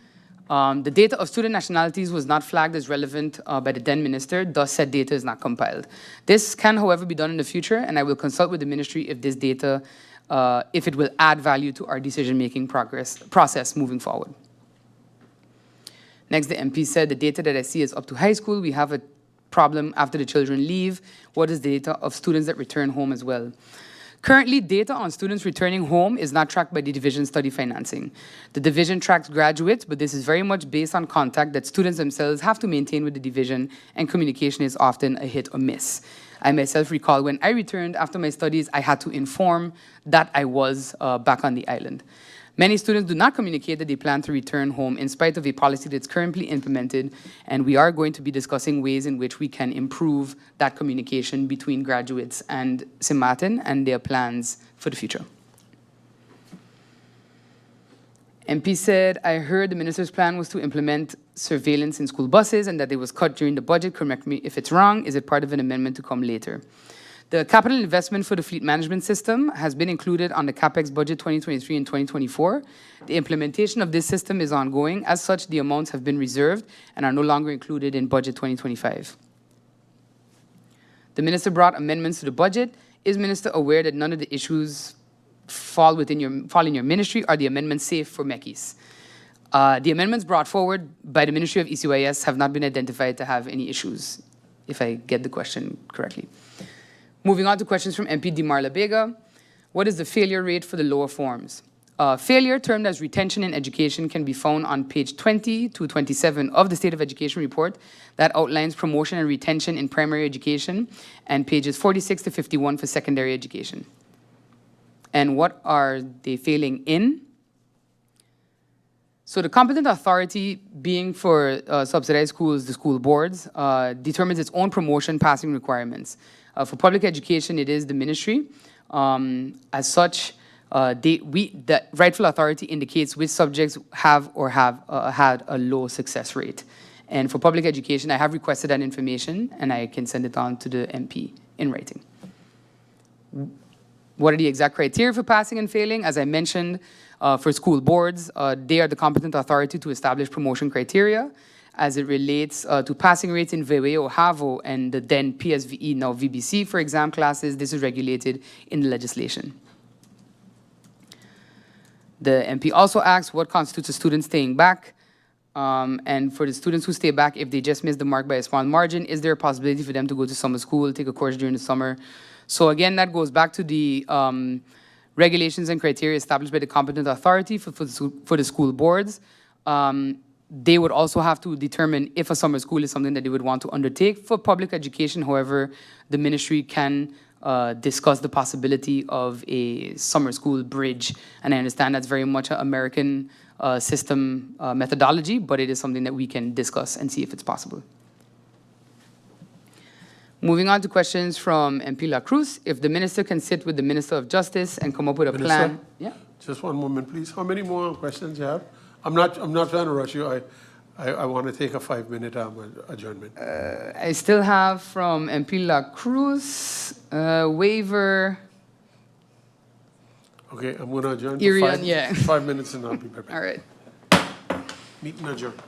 The data of student nationalities was not flagged as relevant by the then minister, thus said data is not compiled. This can, however, be done in the future, and I will consult with the ministry if this data, if it will add value to our decision-making process moving forward. Next, the MP said, the data that I see is up to high school. We have a problem after the children leave. What is the data of students that return home as well? Currently, data on students returning home is not tracked by the division study financing. The division tracks graduates, but this is very much based on contact that students themselves have to maintain with the division, and communication is often a hit or miss. I myself recall when I returned after my studies, I had to inform that I was back on the island. Many students do not communicate that they plan to return home in spite of a policy that's currently implemented, and we are going to be discussing ways in which we can improve that communication between graduates and St. Martin and their plans for the future. MP said, I heard the minister's plan was to implement surveillance in school buses and that it was cut during the budget. Correct me if it's wrong. Is it part of an amendment to come later? The capital investment for the fleet management system has been included on the CapEx budget 2023 and 2024. The implementation of this system is ongoing. As such, the amounts have been reserved and are no longer included in budget 2025. The minister brought amendments to the budget. Is minister aware that none of the issues fall in your ministry? Are the amendments safe for MECIs? The amendments brought forward by the Ministry of ECYS have not been identified to have any issues, if I get the question correctly. Moving on to questions from MP Dimarla Bega. What is the failure rate for the lower forms? Failure, termed as retention in education, can be found on page 20 to 27 of the State of Education report that outlines promotion and retention in primary education, and pages 46 to 51 for secondary education. And what are they failing in? So the competent authority, being for subsidized schools, the school boards, determines its own promotion passing requirements. For public education, it is the ministry. As such, the rightful authority indicates which subjects have had a low success rate. And for public education, I have requested that information, and I can send it on to the MP in writing. What are the exact criteria for passing and failing? As I mentioned, for school boards, they are the competent authority to establish promotion criteria. As it relates to passing rates in VWE or HAVO and the then PSVE, now VBC, for exam classes, this is regulated in the legislation. The MP also asks what constitutes a student staying back. And for the students who stay back, if they just miss the mark by a small margin, is there a possibility for them to go to summer school, take a course during the summer? So again, that goes back to the regulations and criteria established by the competent authority for the school boards. They would also have to determine if a summer school is something that they would want to undertake. For public education, however, the ministry can discuss the possibility of a summer school bridge. And I understand that's very much an American system methodology, but it is something that we can discuss and see if it's possible. Moving on to questions from MP La Cruz. If the minister can sit with the Minister of Justice and come up with a plan. Yeah. Just one moment, please. How many more questions you have? I'm not trying to rush you. I want to take a 5-minute adjournment. I still have from MP La Cruz, waiver. Okay, I'm going to adjourn Yeah. 5 minutes and I'll be back. All right. Meeting adjourned.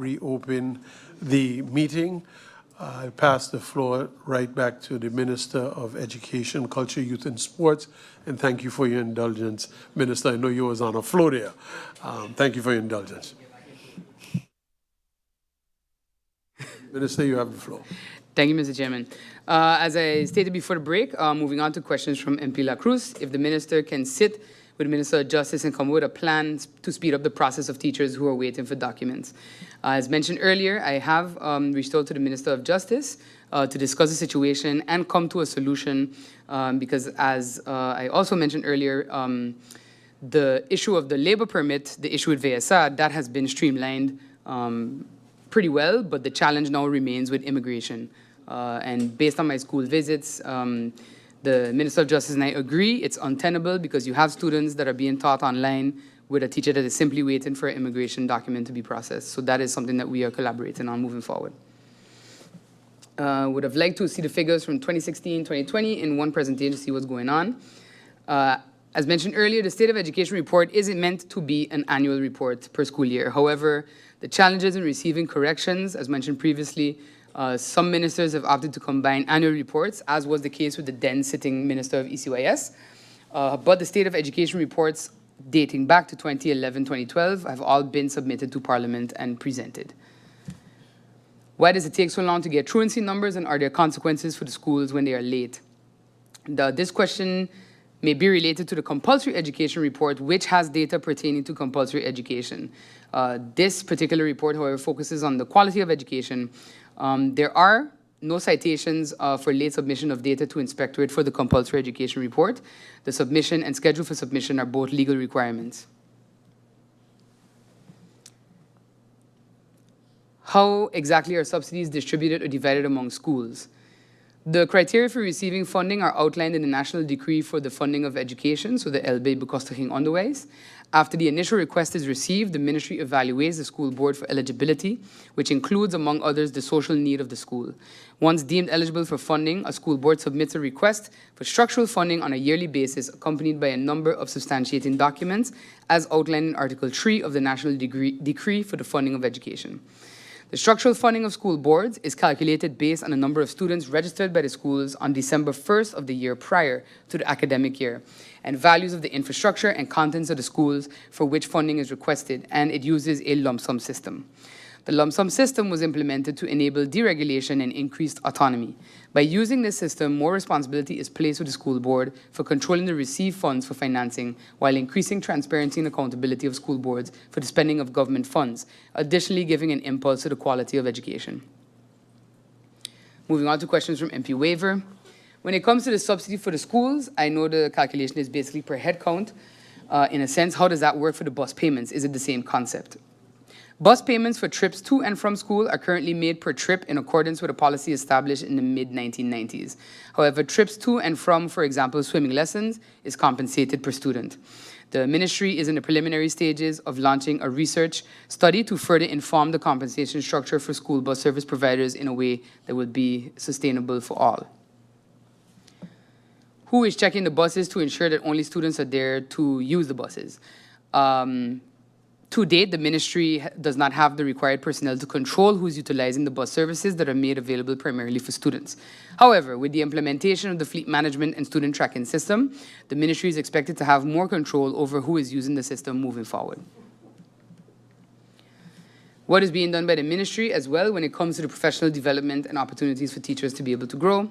reopen the meeting. I'll pass the floor right back to the Minister of Education, Culture, Youth and Sports, and thank you for your indulgence. Minister, I know you was on a flow there. Thank you for your indulgence. Minister, you have the floor. Thank you, Mr. Chairman. As I stated before the break, moving on to questions from MP La Cruz. If the minister can sit with the Minister of Justice and come with a plan to speed up the process of teachers who are waiting for documents. As mentioned earlier, I have reached out to the Minister of Justice to discuss the situation and come to a solution because as I also mentioned earlier, the issue of the labor permit, the issue with VSA, that has been streamlined pretty well, but the challenge now remains with immigration. And based on my school visits, the Minister of Justice and I agree it's untenable because you have students that are being taught online with a teacher that is simply waiting for an immigration document to be processed. So that is something that we are collaborating on moving forward. Would have liked to see the figures from 2016, 2020 in one presentation to see what's going on. As mentioned earlier, the State of Education report isn't meant to be an annual report per school year. However, the challenges in receiving corrections, as mentioned previously, some ministers have opted to combine annual reports, as was the case with the then sitting Minister of ECYS. But the State of Education reports dating back to 2011-2012 have all been submitted to Parliament and presented. Why does it take so long to get truancy numbers, and are there consequences for the schools when they are late? This question may be related to the compulsory education report, which has data pertaining to compulsory education. This particular report, however, focuses on the quality of education. There are no citations for late submission of data to Inspectorate for the compulsory education report. The submission and schedule for submission are both legal requirements. How exactly are subsidies distributed or divided among schools? The criteria for receiving funding are outlined in the National Decree for the Funding of Education, so the LB Bekostiging Onderwijs. After the initial request is received, the ministry evaluates the school board for eligibility, which includes, among others, the social need of the school. Once deemed eligible for funding, a school board submits a request for structural funding on a yearly basis, accompanied by a number of substantiating documents, as outlined in Article 3 of the National Decree for the Funding of Education. The structural funding of school boards is calculated based on the number of students registered by the schools on December 1st of the year prior to the academic year, and values of the infrastructure and contents of the schools for which funding is requested, and it uses a lump sum system. The lump sum system was implemented to enable deregulation and increased autonomy. By using this system, more responsibility is placed with the school board for controlling the received funds for financing, while increasing transparency and accountability of school boards for the spending of government funds, additionally giving an impulse to the quality of education. Moving on to questions from MP Waiver. When it comes to the subsidy for the schools, I know the calculation is basically per head count. In a sense, how does that work for the bus payments? Is it the same concept? Bus payments for trips to and from school are currently made per trip in accordance with a policy established in the mid-1990s. However, trips to and from, for example, swimming lessons, is compensated per student. The ministry is in the preliminary stages of launching a research study to further inform the compensation structure for school bus service providers in a way that would be sustainable for all. Who is checking the buses to ensure that only students are there to use the buses? To date, the ministry does not have the required personnel to control who's utilizing the bus services that are made available primarily for students. However, with the implementation of the fleet management and student tracking system, the ministry is expected to have more control over who is using the system moving forward. What is being done by the ministry as well when it comes to the professional development and opportunities for teachers to be able to grow?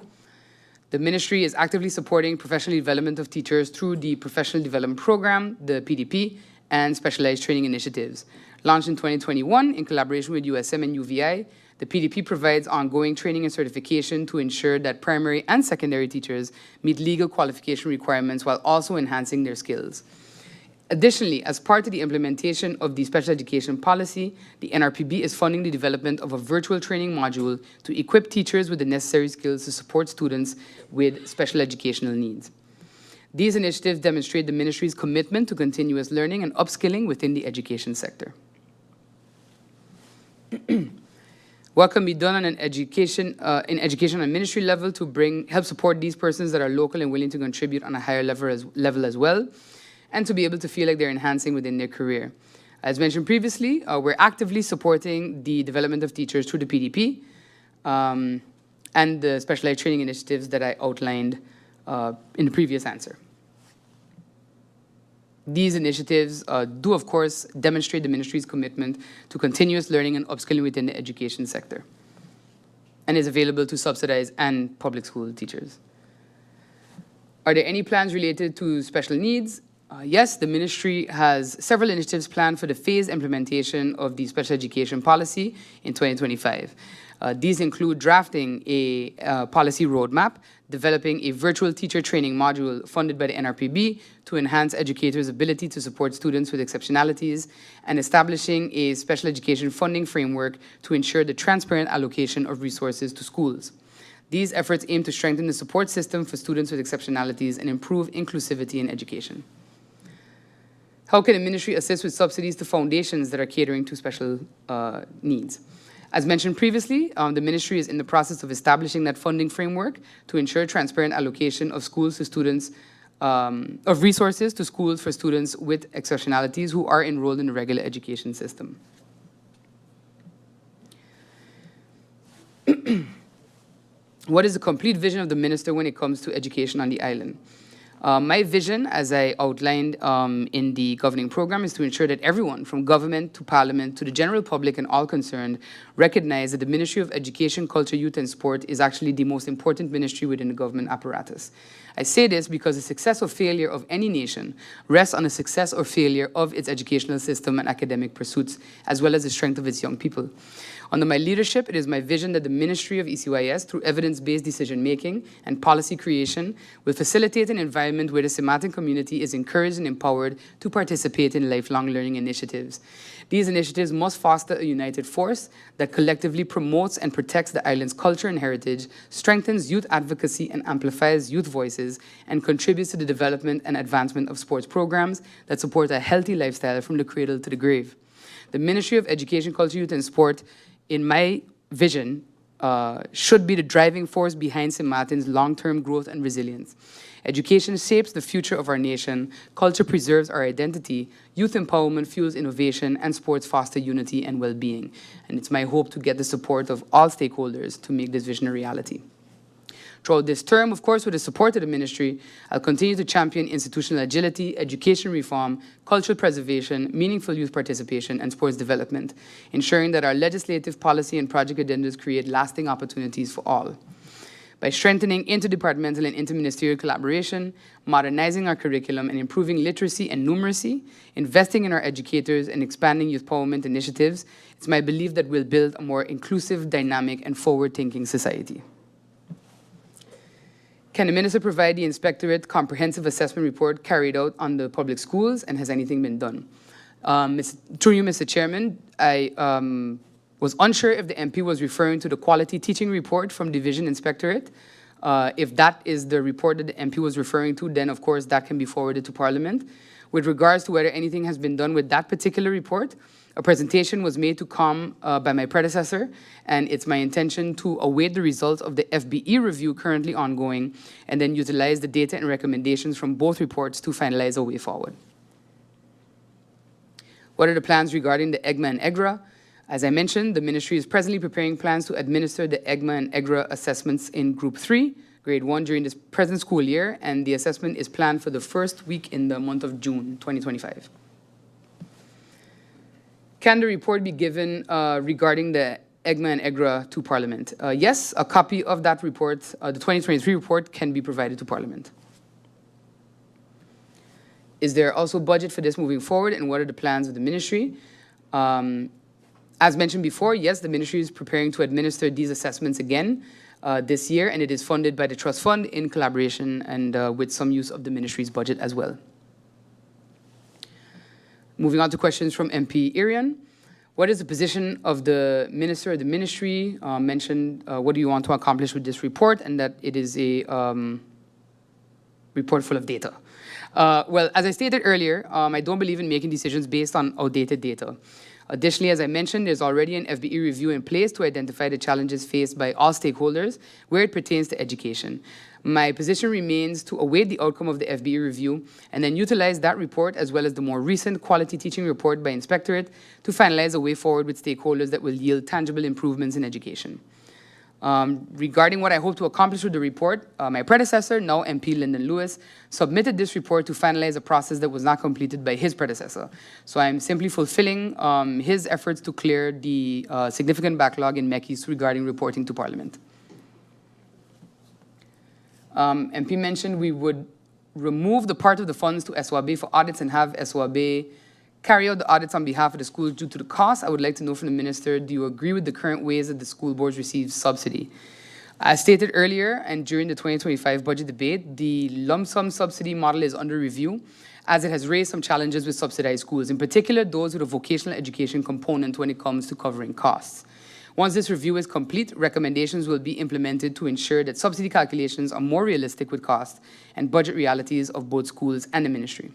The ministry is actively supporting professional development of teachers through the Professional Development Program, the PDP, and specialized training initiatives. Launched in 2021 in collaboration with USM and UVI, the PDP provides ongoing training and certification to ensure that primary and secondary teachers meet legal qualification requirements while also enhancing their skills. Additionally, as part of the implementation of the special education policy, the NRPB is funding the development of a virtual training module to equip teachers with the necessary skills to support students with special educational needs. These initiatives demonstrate the ministry's commitment to continuous learning and upskilling within the education sector. What can be done on an education and ministry level to help support these persons that are local and willing to contribute on a higher level as well, and to be able to feel like they're enhancing within their career? As mentioned previously, we're actively supporting the development of teachers through the PDP and the specialized training initiatives that I outlined in the previous answer. These initiatives do, of course, demonstrate the ministry's commitment to continuous learning and upskilling within the education sector, and is available to subsidized and public school teachers. Are there any plans related to special needs? Yes, the ministry has several initiatives planned for the phased implementation of the special education policy in 2025. These include drafting a policy roadmap, developing a virtual teacher training module funded by the NRPB to enhance educators' ability to support students with exceptionalities, and establishing a special education funding framework to ensure the transparent allocation of resources to schools. These efforts aim to strengthen the support system for students with exceptionalities and improve inclusivity in education. How can the ministry assist with subsidies to foundations that are catering to special needs? As mentioned previously, the ministry is in the process of establishing that funding framework to ensure transparent allocation of schools to students, of resources to schools for students with exceptionalities who are enrolled in the regular education system. What is the complete vision of the minister when it comes to education on the island? My vision, as I outlined in the governing program, is to ensure that everyone, from government to parliament to the general public and all concerned, recognize that the Ministry of Education, Culture, Youth and Sport is actually the most important ministry within the government apparatus. I say this because the success or failure of any nation rests on the success or failure of its educational system and academic pursuits, as well as the strength of its young people. Under my leadership, it is my vision that the Ministry of ECYS, through evidence-based decision-making and policy creation, will facilitate an environment where the Semartan community is encouraged and empowered to participate in lifelong learning initiatives. These initiatives must foster a united force that collectively promotes and protects the island's culture and heritage, strengthens youth advocacy and amplifies youth voices, and contributes to the development and advancement of sports programs that support a healthy lifestyle from the cradle to the grave. The Ministry of Education, Culture, Youth and Sport, in my vision, should be the driving force behind St. Martin's long-term growth and resilience. Education shapes the future of our nation, culture preserves our identity, youth empowerment fuels innovation, and sports foster unity and well-being. And it's my hope to get the support of all stakeholders to make this vision a reality. Throughout this term, of course, with the support of the ministry, I'll continue to champion institutional agility, education reform, cultural preservation, meaningful youth participation, and sports development, ensuring that our legislative policy and project agendas create lasting opportunities for all. By strengthening interdepartmental and interministerial collaboration, modernizing our curriculum and improving literacy and numeracy, investing in our educators and expanding youth empowerment initiatives, it's my belief that we'll build a more inclusive, dynamic, and forward-thinking society. Can the minister provide the inspectorate comprehensive assessment report carried out on the public schools, and has anything been done? Through you, Mr. Chairman, I was unsure if the MP was referring to the quality teaching report from Division Inspectorate. If that is the report that the MP was referring to, then of course that can be forwarded to Parliament. With regards to whether anything has been done with that particular report, a presentation was made to COM by my predecessor, and it's my intention to await the results of the FBE review currently ongoing, and then utilize the data and recommendations from both reports to finalize a way forward. What are the plans regarding the EGMA and EGRA? As I mentioned, the ministry is presently preparing plans to administer the EGMA and EGRA assessments in Group 3, Grade 1, during this present school year, and the assessment is planned for the first week in the month of June 2025. Can the report be given regarding the EGMA and EGRA to Parliament? Yes, a copy of that report, the 2023 report, can be provided to Parliament. Is there also budget for this moving forward, and what are the plans of the ministry? As mentioned before, yes, the ministry is preparing to administer these assessments again this year, and it is funded by the Trust Fund in collaboration and with some use of the ministry's budget as well. Moving on to questions from MP Irian. What is the position of the minister or the ministry? Mentioned what do you want to accomplish with this report, and that it is a report full of data. Well, as I stated earlier, I don't believe in making decisions based on outdated data. Additionally, as I mentioned, there's already an FBE review in place to identify the challenges faced by all stakeholders where it pertains to education. My position remains to await the outcome of the FBE review and then utilize that report as well as the more recent quality teaching report by Inspectorate to finalize a way forward with stakeholders that will yield tangible improvements in education. Regarding what I hope to accomplish with the report, my predecessor, now MP Lyndon Lewis, submitted this report to finalize a process that was not completed by his predecessor. So I'm simply fulfilling his efforts to clear the significant backlog in MECIS regarding reporting to Parliament. MP mentioned we would remove the part of the funds to SWAB for audits and have SWAB carry out the audits on behalf of the schools due to the cost. I would like to know from the Minister, do you agree with the current ways that the school boards receive subsidy? As stated earlier and during the 2025 budget debate, the lump sum subsidy model is under review as it has raised some challenges with subsidized schools, in particular those with a vocational education component when it comes to covering costs. Once this review is complete, recommendations will be implemented to ensure that subsidy calculations are more realistic with costs and budget realities of both schools and the ministry.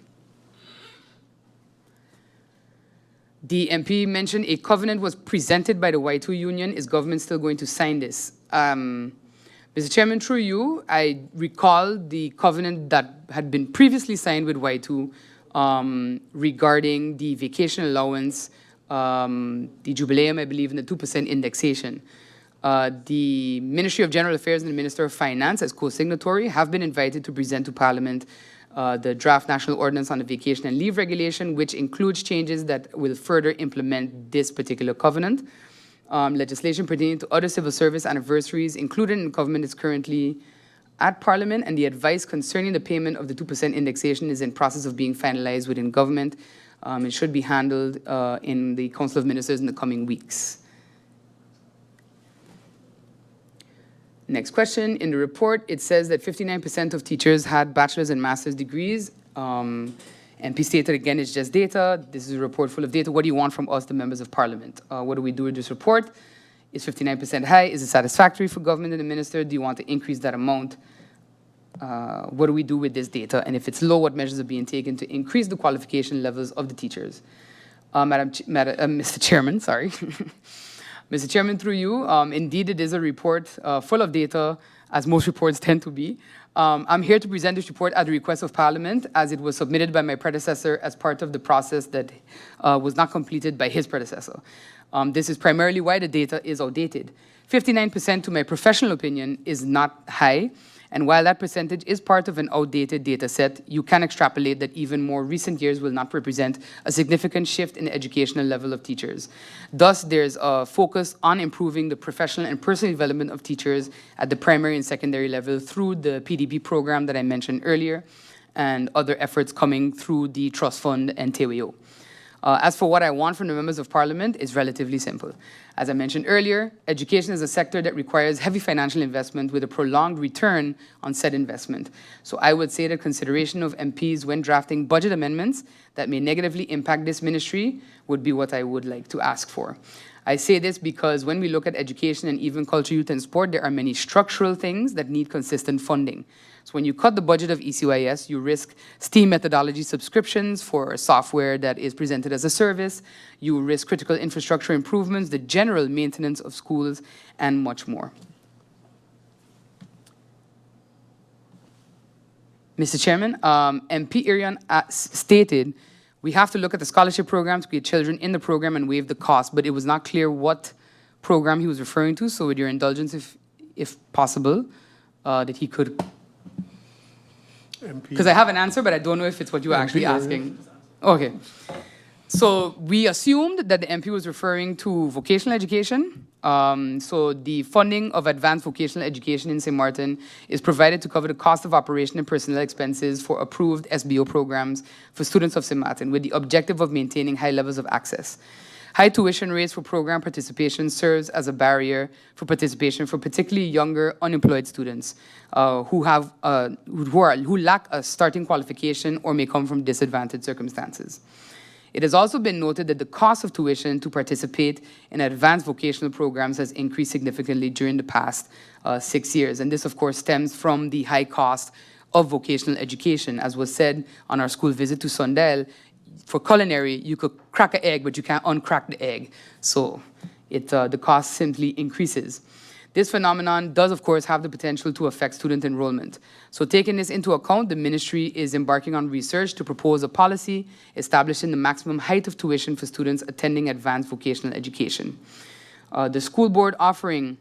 The MP mentioned a covenant was presented by the Y2 union. Is government still going to sign this? Mr. Chairman, through you, I recall the covenant that had been previously signed with Y2 regarding the vacation allowance, the jubileum, I believe, and the 2% indexation. The Ministry of General Affairs and the Minister of Finance, as co-signatory, have been invited to present to Parliament the draft national ordinance on the vacation and leave regulation, which includes changes that will further implement this particular covenant. Legislation pertaining to other civil service anniversaries included in the covenant is currently at Parliament, and the advice concerning the payment of the 2% indexation is in process of being finalized within government. It should be handled in the Council of Ministers in the coming weeks. Next question. In the report, it says that 59% of teachers had bachelor's and master's degrees. MP stated again, it's just data. This is a report full of data. What do you want from us, the members of Parliament? What do we do with this report? Is 59% high? Is it satisfactory for government and the minister? Do you want to increase that amount? What do we do with this data? And if it's low, what measures are being taken to increase the qualification levels of the teachers? Mr. Chairman, sorry. Mr. Chairman, through you, indeed it is a report full of data, as most reports tend to be. I'm here to present this report at the request of Parliament, as it was submitted by my predecessor as part of the process that was not completed by his predecessor. This is primarily why the data is outdated. 59%, to my professional opinion, is not high. And while that percentage is part of an outdated data set, you can extrapolate that even more recent years will not represent a significant shift in the educational level of teachers. Thus, there's a focus on improving the professional and personal development of teachers at the primary and secondary level through the PDP program that I mentioned earlier, and other efforts coming through the Trust Fund and TWO. As for what I want from the members of Parliament, it's relatively simple. As I mentioned earlier, education is a sector that requires heavy financial investment with a prolonged return on said investment. So I would say that consideration of MPs when drafting budget amendments that may negatively impact this ministry would be what I would like to ask for. I say this because when we look at education and even culture, youth, and sport, there are many structural things that need consistent funding. So when you cut the budget of ECYS, you risk STEAM methodology subscriptions for software that is presented as a service. You risk critical infrastructure improvements, the general maintenance of schools, and much more. Mr. Chairman, MP Irion stated, we have to look at the scholarship program to get children in the program and waive the cost, but it was not clear what program he was referring to. So with your indulgence, if possible, that he could. Because I have an answer, but I don't know if it's what you were actually asking. Okay. So we assumed that the MP was referring to vocational education. So the funding of advanced vocational education in St. Martin is provided to cover the cost of operation and personnel expenses for approved SBO programs for students of St. Martin, with the objective of maintaining high levels of access. High tuition rates for program participation serves as a barrier for participation for particularly younger unemployed students who lack a starting qualification or may come from disadvantaged circumstances. It has also been noted that the cost of tuition to participate in advanced vocational programs has increased significantly during the past 6 years. And this, of course, stems from the high cost of vocational education. As was said on our school visit to Sundell, for culinary, you could crack an egg, but you can't uncrack the egg. So the cost simply increases. This phenomenon does, of course, have the potential to affect student enrollment. So taking this into account, the ministry is embarking on research to propose a policy establishing the maximum height of tuition for students attending advanced vocational education. The school board offering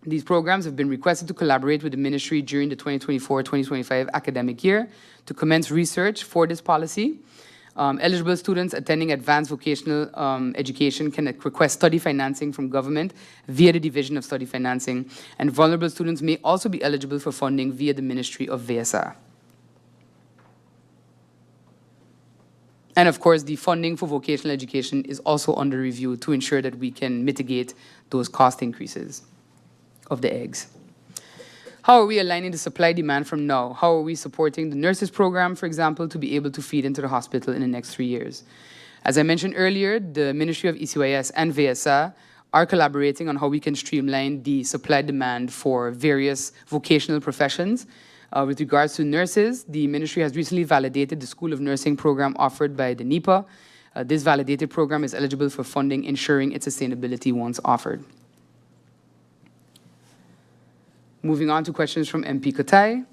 these programs have been requested to collaborate with the ministry during the 2024-2025 academic year to commence research for this policy. Eligible students attending advanced vocational education can request study financing from government via the Division of Study Financing, and vulnerable students may also be eligible for funding via the Ministry of VSA. And of course, the funding for vocational education is also under review to ensure that we can mitigate those cost increases of the eggs. How are we aligning the supply-demand from now? How are we supporting the nurses program, for example, to be able to feed into the hospital in the next 3 years? As I mentioned earlier, the Ministry of CECYSA and VSA are collaborating on how we can streamline the supply-demand for various vocational professions. With regards to nurses, the ministry has recently validated the School of Nursing program offered by the NEPA. This validated program is eligible for funding, ensuring its sustainability once offered. Moving on to questions from MP Katai.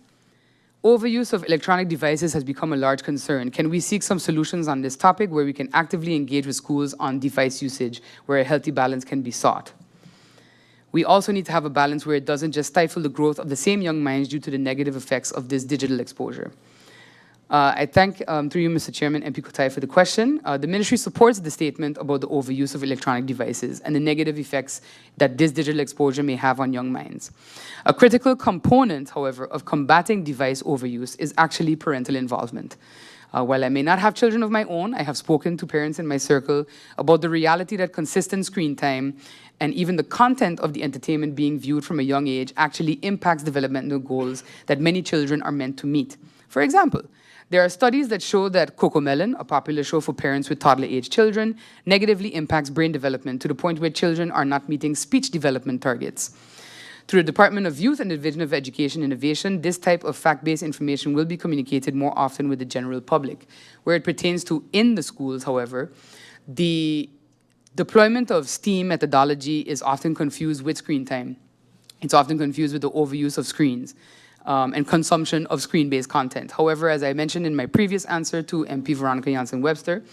Overuse of electronic devices has become a large concern. Can we seek some solutions on this topic where we can actively engage with schools on device usage, where a healthy balance can be sought? We also need to have a balance where it doesn't just stifle the growth of the same young minds due to the negative effects of this digital exposure. I thank, through you, Mr. Chairman, MP Kotai, for the question. The ministry supports the statement about the overuse of electronic devices and the negative effects that this digital exposure may have on young minds. A critical component, however, of combating device overuse is actually parental involvement. While I may not have children of my own, I have spoken to parents in my circle about the reality that consistent screen time and even the content of the entertainment being viewed from a young age actually impacts developmental goals that many children are meant to meet. For example, there are studies that show that Cocomelon, a popular show for parents with toddler-age children, negatively impacts brain development to the point where children are not meeting speech development targets. Through the Department of Youth and the Division of Education Innovation, this type of fact-based information will be communicated more often with the general public. Where it pertains to in the schools, however, the deployment of STEAM methodology is often confused with screen time. It's often confused with the overuse of screens. And consumption of screen-based content. However, as I mentioned in my previous answer to MP Veronica Janssen-Webster,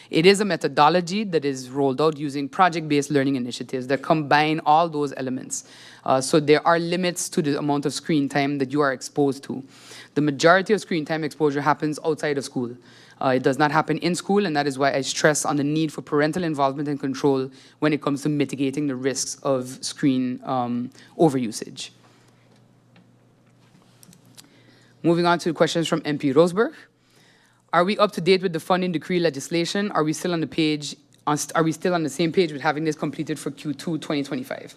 it is a methodology that is rolled out using project-based learning initiatives that combine all those elements. So there are limits to the amount of screen time that you are exposed to. The majority of screen time exposure happens outside of school. It does not happen in school, and that is why I stress on the need for parental involvement and control when it comes to mitigating the risks of screen overusage. Moving on to questions from MP Roseberg. Are we up to date with the funding decree legislation? Are we still on the page? Are we still on the same page with having this completed for Q2 2025?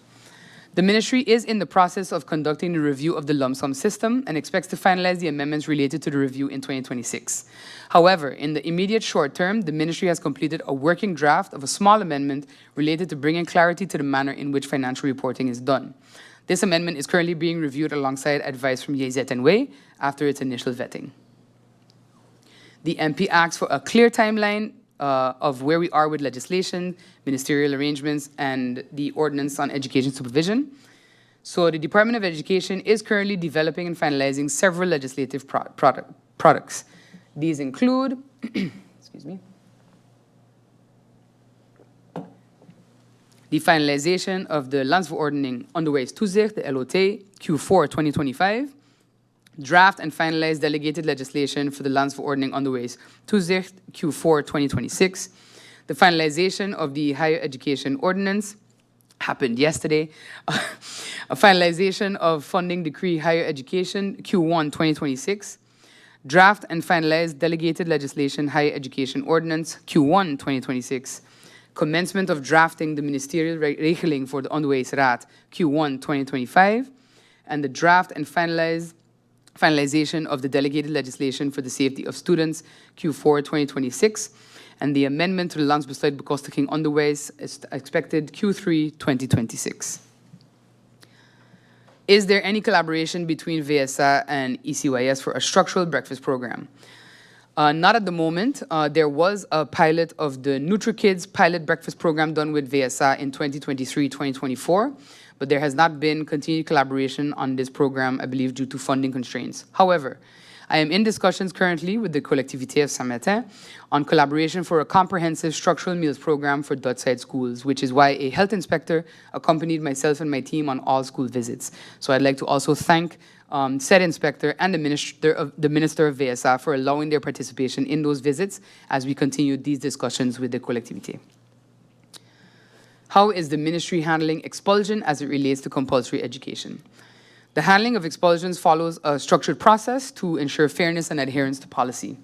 The ministry is in the process of conducting the review of the lump sum system and expects to finalize the amendments related to the review in 2026. However, in the immediate short term, the ministry has completed a working draft of a small amendment related to bringing clarity to the manner in which financial reporting is done. This amendment is currently being reviewed alongside advice from Yezet and Wei after its initial vetting. The MP asks for a clear timeline of where we are with legislation, ministerial arrangements, and the Ordinance on Education Supervision. So the Department of Education is currently developing and finalizing several legislative products. These include, excuse me, the finalization of the Landsverordening Onderwijs-toezicht, the LOT, Q4 2025, draft and finalized delegated legislation for the Landsverordening Onderwijs-toezicht, Q4 2026, the finalization of the Higher Education Ordinance, happened yesterday, a finalization of Funding Decree Higher Education, Q1 2026, draft and finalized delegated legislation Higher Education Ordinance, Q1 2026, commencement of drafting the ministerial regeling for the Onderwijsraad, Q1 2025, and the draft and finalization of the delegated legislation for the safety of students, Q4 2026, and the amendment to the Landsbesluit Bekostiging Onderwijs is expected Q3 2026. Is there any collaboration between VSA and ECYS for a structural breakfast program? Not at the moment. There was a pilot of the NutriKids pilot breakfast program done with VSA in 2023-2024, but there has not been continued collaboration on this program, I believe, due to funding constraints. However, I am in discussions currently with the Collectivité of Saint-Martin on collaboration for a comprehensive structural meals program for Dutch-side schools, which is why a health inspector accompanied myself and my team on all school visits. So I'd like to also thank said inspector and the Minister of VSA for allowing their participation in those visits as we continue these discussions with the Collectivité. How is the ministry handling expulsion as it relates to compulsory education? The handling of expulsions follows a structured process to ensure fairness and adherence to policy.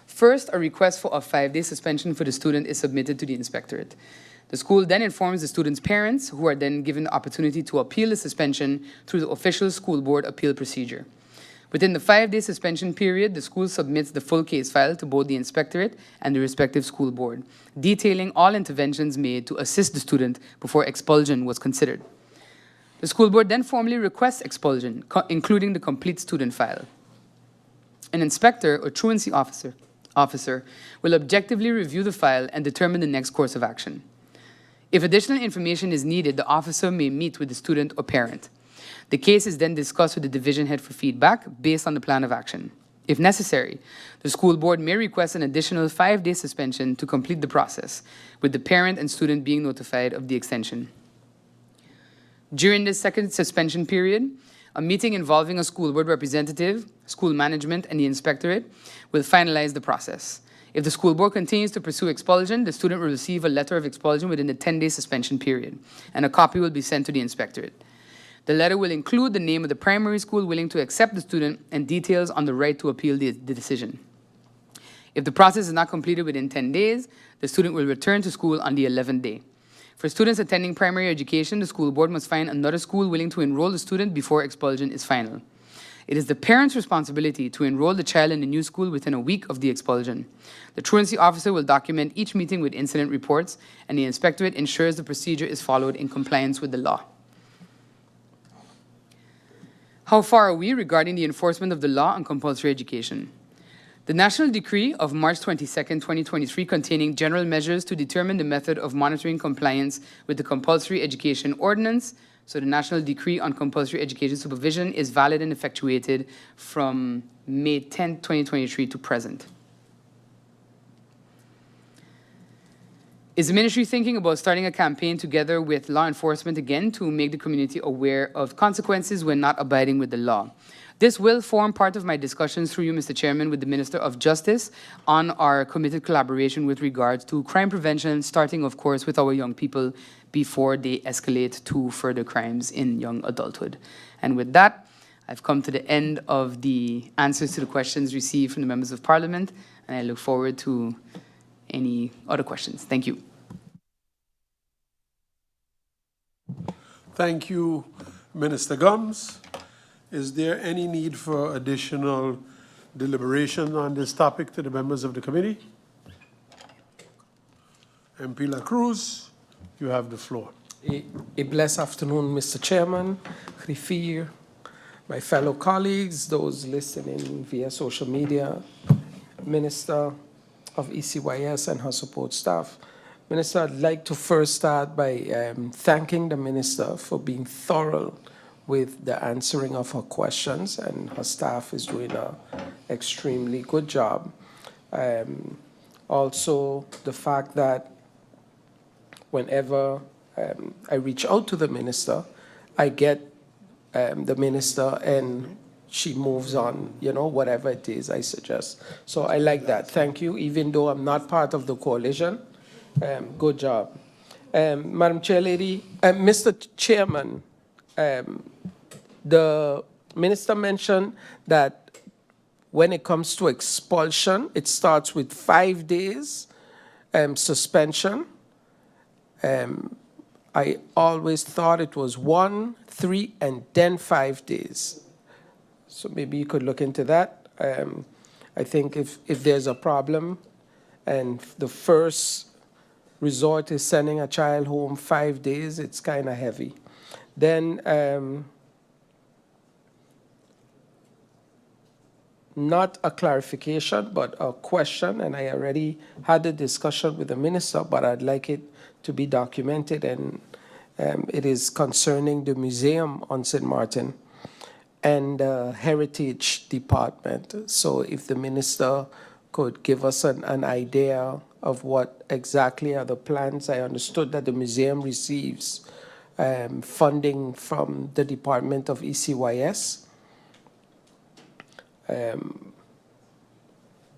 First, a request for a 5-day suspension for the student is submitted to the inspectorate. The school then informs the student's parents, who are then given the opportunity to appeal the suspension through the official school board appeal procedure. Within the 5-day suspension period, the school submits the full case file to both the inspectorate and the respective school board, detailing all interventions made to assist the student before expulsion was considered. The school board then formally requests expulsion, including the complete student file. An inspector or truancy officer will objectively review the file and determine the next course of action. If additional information is needed, the officer may meet with the student or parent. The case is then discussed with the division head for feedback based on the plan of action. If necessary, the school board may request an additional 5-day suspension to complete the process, with the parent and student being notified of the extension. During this second suspension period, a meeting involving a school board representative, school management, and the inspectorate will finalize the process. If the school board continues to pursue expulsion, the student will receive a letter of expulsion within the 10-day suspension period, and a copy will be sent to the inspectorate. The letter will include the name of the primary school willing to accept the student and details on the right to appeal the decision. If the process is not completed within 10 days, the student will return to school on the 11th day. For students attending primary education, the school board must find another school willing to enroll the student before expulsion is final. It is the parent's responsibility to enroll the child in the new school within a week of the expulsion. The truancy officer will document each meeting with incident reports, and the inspectorate ensures the procedure is followed in compliance with the law. How far are we regarding the enforcement of the law on compulsory education? The National Decree of March 22, 2023, containing general measures to determine the method of monitoring compliance with the Compulsory Education Ordinance, so the National Decree on Compulsory Education Supervision, is valid and effectuated from May 10, 2023 to present. Is the ministry thinking about starting a campaign together with law enforcement again to make the community aware of consequences when not abiding with the law? This will form part of my discussions through you, Mr. Chairman, with the Minister of Justice on our committed collaboration with regards to crime prevention, starting, of course, with our young people before they escalate to further crimes in young adulthood. And with that, I've come to the end of the answers to the questions received from the members of Parliament, and I look forward to any other questions. Thank you. Thank you, Minister Gums. Is there any need for additional deliberation on this topic to the members of the committee? MP La Cruz, you have the floor. A blessed afternoon, Mr. Chairman, Griffier, my fellow colleagues, those listening via social media, Minister of ECYS and her support staff. Minister, I'd like to first start by thanking the Minister for being thorough with the answering of her questions, and her staff is doing an extremely good job. Also, the fact that whenever I reach out to the Minister, I get the Minister and she moves on, you know, whatever it is I suggest. So I like that. Thank you, even though I'm not part of the coalition. Good job. Madam Chair Lady, Mr. Chairman, the Minister mentioned that when it comes to expulsion, it starts with 5 days suspension. I always thought it was 1, 3, and then 5 days. So maybe you could look into that. I think if there's a problem and the first resort is sending a child home 5 days, it's kind of heavy. Then not a clarification, but a question, and I already had a discussion with the minister, but I'd like it to be documented, and it is concerning the museum on St. Martin and Heritage Department. So if the minister could give us an idea of what exactly are the plans. I understood that the museum receives funding from the Department of ECYS.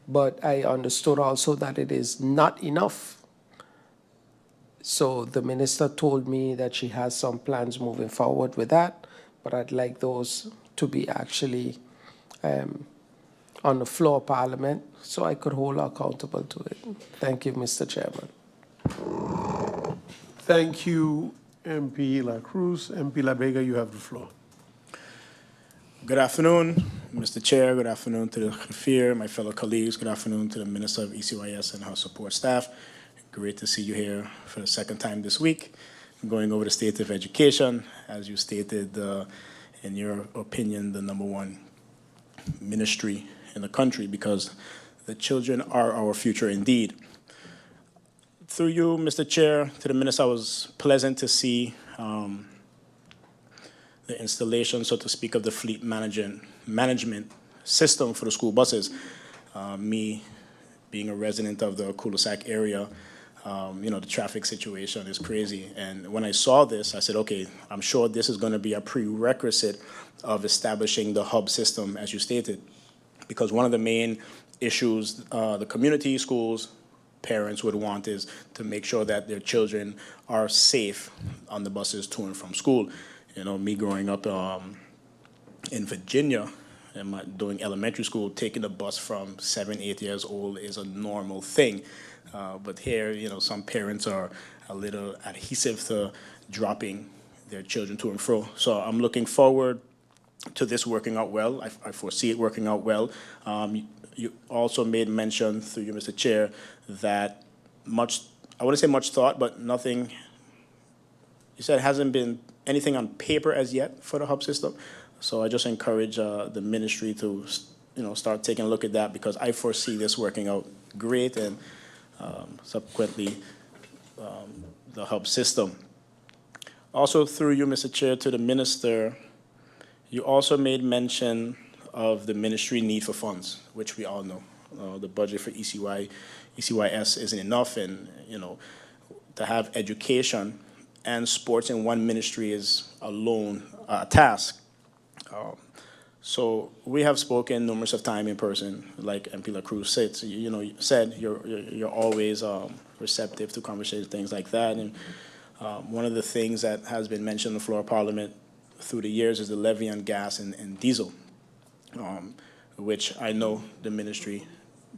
But I understood also that it is not enough. So the minister told me that she has some plans moving forward with that, but I'd like those to be actually on the floor of Parliament so I could hold her accountable to it. Thank you, Mr. Chairman. Thank you, MP La Cruz. MP La Vega, you have the floor. Good afternoon, Mr. Chair. Good afternoon to the Khafir, my fellow colleagues. Good afternoon to the Minister of ECYS and her support staff. Great to see you here for the second time this week. Going over the state of education, as you stated, in your opinion, the #1 ministry in the country, because the children are our future indeed. Through you, Mr. Chair, to the Minister, I was pleasant to see the installation, so to speak, of the fleet management system for the school buses. Me being a resident of the cul-de-sac area, the traffic situation is crazy. And when I saw this, I said, okay, I'm sure this is going to be a prerequisite of establishing the hub system, as you stated. Because one of the main issues the community schools parents would want is to make sure that their children are safe on the buses to and from school. Me growing up in Virginia and doing elementary school, taking the bus from 7, 8 years old is a normal thing. But here, some parents are a little adhesive to dropping their children to and fro. So I'm looking forward to this working out well. I foresee it working out well. You also made mention, through you, Mr. Chair, that I wouldn't say much thought, but nothing, you said hasn't been anything on paper as yet for the hub system. So I just encourage the ministry to, start taking a look at that, because I foresee this working out great, and subsequently the hub system. Also, through you, Mr. Chair, to the minister, you also made mention of the ministry need for funds, which we all know. The budget for ECYS isn't enough, and to have education and sports in one ministry is alone a task. So we have spoken numerous of times in person, like MP La Cruz said. So, you're always receptive to conversations, things like that. And one of the things that has been mentioned on the floor of Parliament through the years is the levy on gas and diesel, which I know the ministry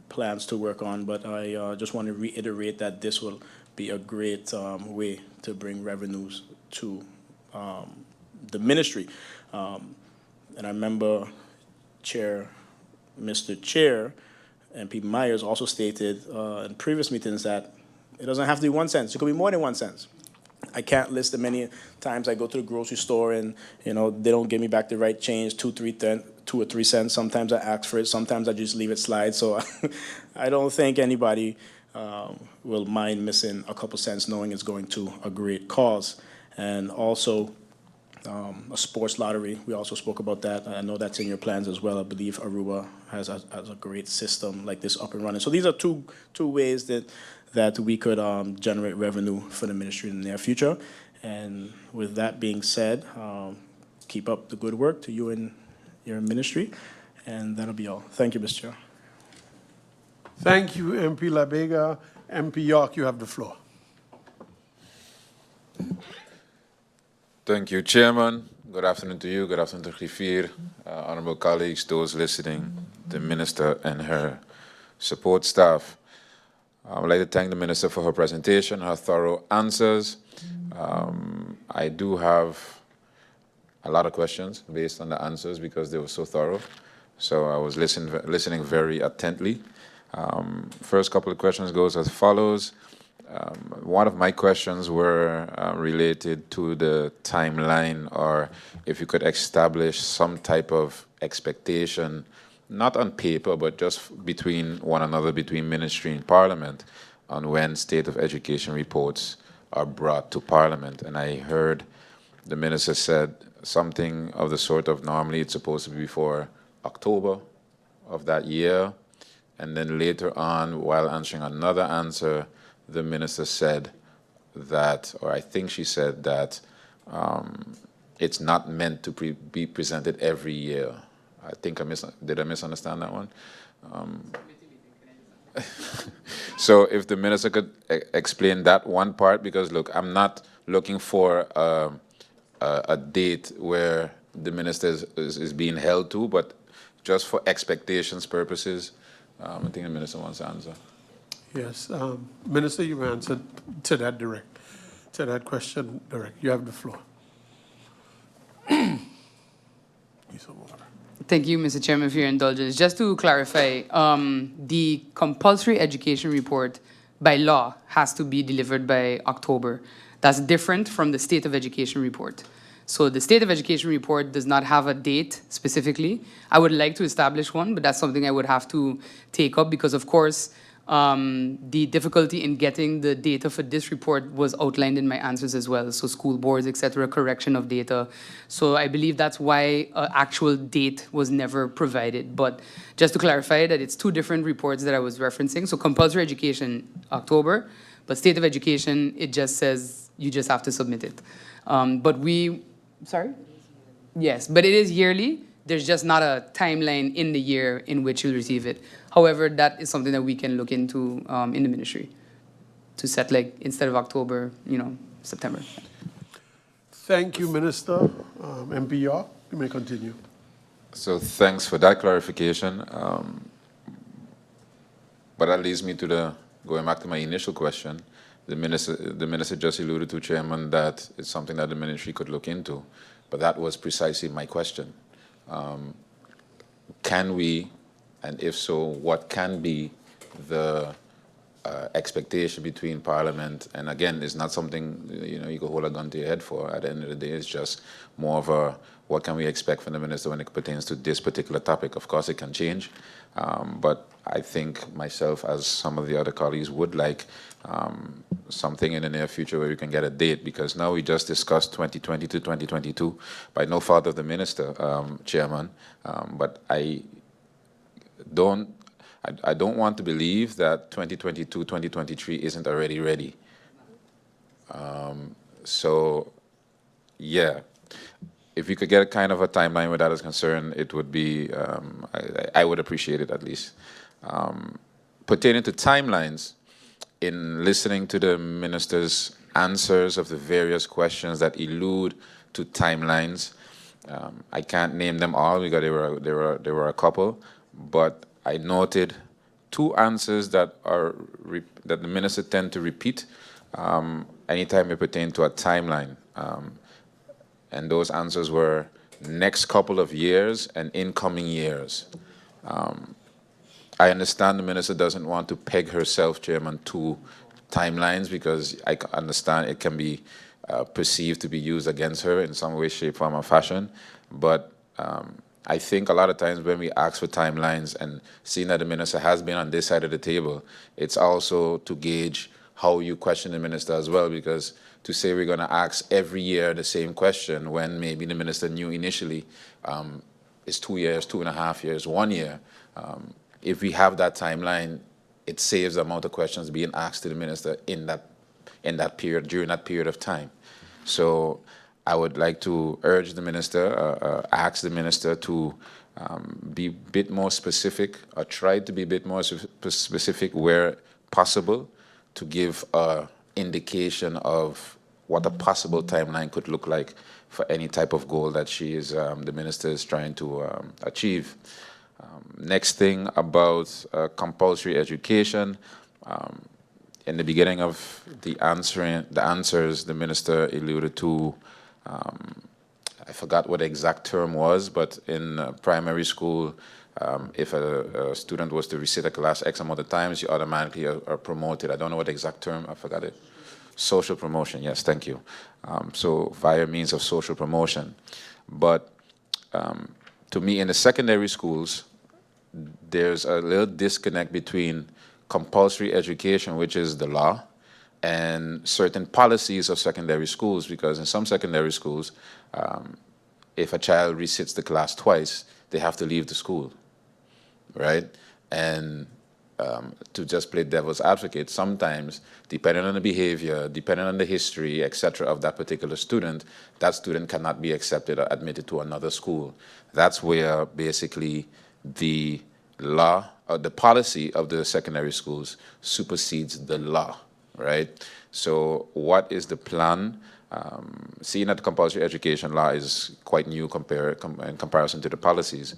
plans to work on, but I just want to reiterate that this will be a great way to bring revenues to the ministry. And I remember Mr. Chair, MP Myers also stated in previous meetings that it doesn't have to be 1 cent. It could be more than 1 cent. I can't list the many times I go to the grocery store and, they don't give me back the right change, 2 or 3 cents. Sometimes I ask for it. Sometimes I just leave it slide. So I don't think anybody will mind missing a couple cents, knowing it's going to a great cause. And also a sports lottery. We also spoke about that. I know that's in your plans as well. I believe Aruba has a great system like this up and running. So these are two ways that we could generate revenue for the ministry in the near future. And with that being said, keep up the good work to you and your ministry, and that'll be all. Thank you, Mr. Chair. Thank you, MP La Vega. MP York, you have the floor. Thank you, Chairman. Good afternoon to you. Good afternoon to Khafir, honorable colleagues, those listening, the Minister and her support staff. I would like to thank the Minister for her presentation, her thorough answers. I do have a lot of questions based on the answers because they were so thorough. So I was listening very attentively. First couple of questions goes as follows. One of my questions were related to the timeline, or if you could establish some type of expectation not on paper, but just between one another, between ministry and parliament, on when state of education reports are brought to parliament. And I heard the minister said something of the sort of normally it's supposed to be before October of that year. And then later on, while answering another answer, the minister said that, or I think she said that, it's not meant to be presented every year. I think did I misunderstand that one? So if the minister could explain that one part, because look, I'm not looking for a date where the minister is being held to, but just for expectations purposes, I think the minister wants to answer. Yes, Minister, you've answered to that question direct. You have the floor. Need some water. Thank you, Mr. Chairman, for your indulgence. Just to clarify, the compulsory education report by law has to be delivered by October. That's different from the state of education report. So the state of education report does not have a date specifically. I would like to establish one, but that's something I would have to take up because, of course, the difficulty in getting the data for this report was outlined in my answers as well. So school boards, et cetera, correction of data. So I believe that's why an actual date was never provided. But just to clarify that it's two different reports that I was referencing. So compulsory education, October, but state of education, it just says you just have to submit it. Sorry? Yes, but it is yearly. There's just not a timeline in the year in which you'll receive it. However, that is something that we can look into in the ministry to set, like, instead of October, September. Thank you, Minister. MP York, you may continue. So thanks for that clarification. But that leads me to going back to my initial question. The minister just alluded to, Chairman, that it's something that the ministry could look into. But that was precisely my question. Can we, and if so, what can be the expectation between Parliament? And again, it's not something you can hold a gun to your head for. At the end of the day, it's just more of a what can we expect from the minister when it pertains to this particular topic. Of course, it can change, but I think myself, as some of the other colleagues, would like something in the near future where we can get a date, because now we just discussed 2020 to 2022 by no fault of the minister, Chairman, but I don't want to believe that 2022, 2023 isn't already ready. So, yeah, if we could get a kind of a timeline where that is concerned, it would be, I would appreciate it at least. Pertaining to timelines, in listening to the minister's answers of the various questions that allude to timelines, I can't name them all because there were a couple, but I noted two answers that the minister tend to repeat anytime it pertained to a timeline. And those answers were next couple of years and incoming years. I understand the minister doesn't want to peg herself, Chairman, to timelines because I understand it can be perceived to be used against her in some way, shape, form, or fashion. But I think a lot of times when we ask for timelines and seeing that the minister has been on this side of the table, it's also to gauge how you question the minister as well, because to say we're going to ask every year the same question when maybe the minister knew initially it's 2 years, 2.5 years, 1 year. If we have that timeline, it saves the amount of questions being asked to the minister in that period, during that period of time. So I would like to urge the minister, ask the minister to be a bit more specific, or try to be a bit more specific where possible, to give an indication of what a possible timeline could look like for any type of goal that the minister is trying to achieve. Next thing about compulsory education. In the beginning of the answers, the minister alluded to, I forgot what the exact term was, but in primary school, if a student was to resit a class X amount of times, you automatically are promoted. I don't know what the exact term, I forgot it. Social promotion, yes, thank you. So via means of social promotion. But to me, in the secondary schools, there's a little disconnect between compulsory education, which is the law, and certain policies of secondary schools, because in some secondary schools, if a child resits the class twice, they have to leave the school, right? And to just play devil's advocate, sometimes, depending on the behavior, depending on the history, etc., of that particular student, that student cannot be accepted or admitted to another school. That's where basically the law or the policy of the secondary schools supersedes the law, right? So what is the plan? Seeing that the compulsory education law is quite new in comparison to the policies,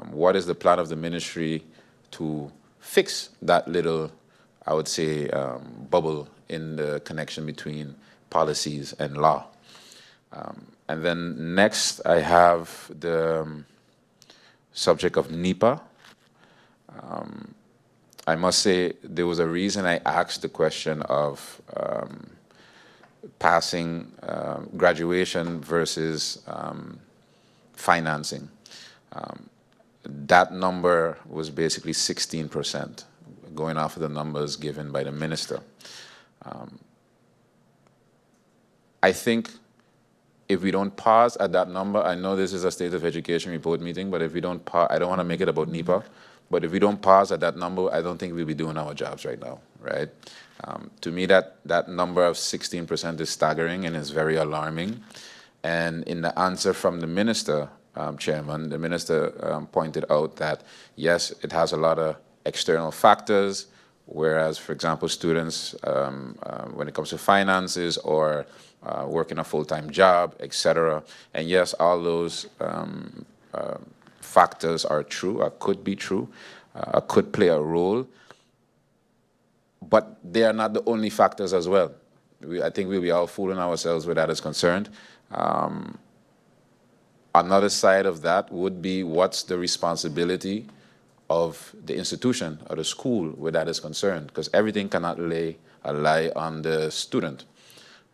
what is the plan of the ministry to fix that little, I would say, bubble in the connection between policies and law? And then next, I have the subject of NEPA. I must say there was a reason I asked the question of passing graduation versus financing. That number was basically 16%, going off of the numbers given by the minister. I think if we don't pause at that number, I know this is a State of Education report meeting, but if we don't pause, I don't want to make it about NEPA, but if we don't pause at that number, I don't think we'll be doing our jobs right now, right? To me, that number of 16% is staggering and is very alarming. And in the answer from the minister, Chairman, the minister pointed out that, yes, it has a lot of external factors, whereas, for example, students, when it comes to finances or working a full-time job, etc., and yes, all those factors are true, or could be true, could play a role, but they are not the only factors as well. I think we'll be all fooling ourselves where that is concerned. Another side of that would be what's the responsibility of the institution or the school where that is concerned, because everything cannot lie on the student,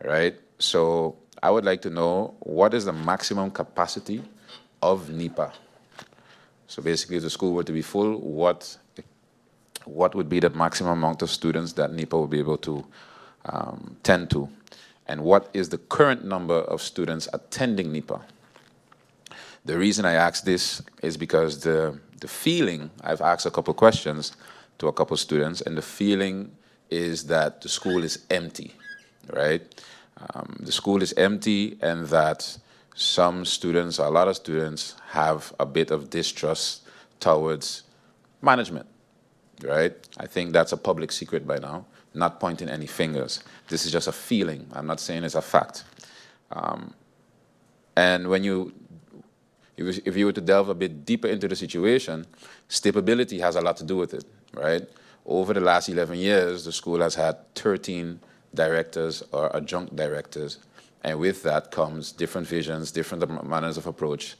right? So I would like to know what is the maximum capacity of NEPA. So basically, if the school were to be full, what would be the maximum amount of students that NEPA will be able to tend to? And what is the current number of students attending NEPA? The reason I ask this is because the feeling, I've asked a couple questions to a couple students, and the feeling is that the school is empty, right? The school is empty, and that some students, a lot of students, have a bit of distrust towards management, right? I think that's a public secret by now, not pointing any fingers. This is just a feeling. I'm not saying it's a fact. And if you were to delve a bit deeper into the situation, stability has a lot to do with it, right? Over the last 11 years, the school has had 13 directors or adjunct directors, and with that comes different visions, different manners of approach,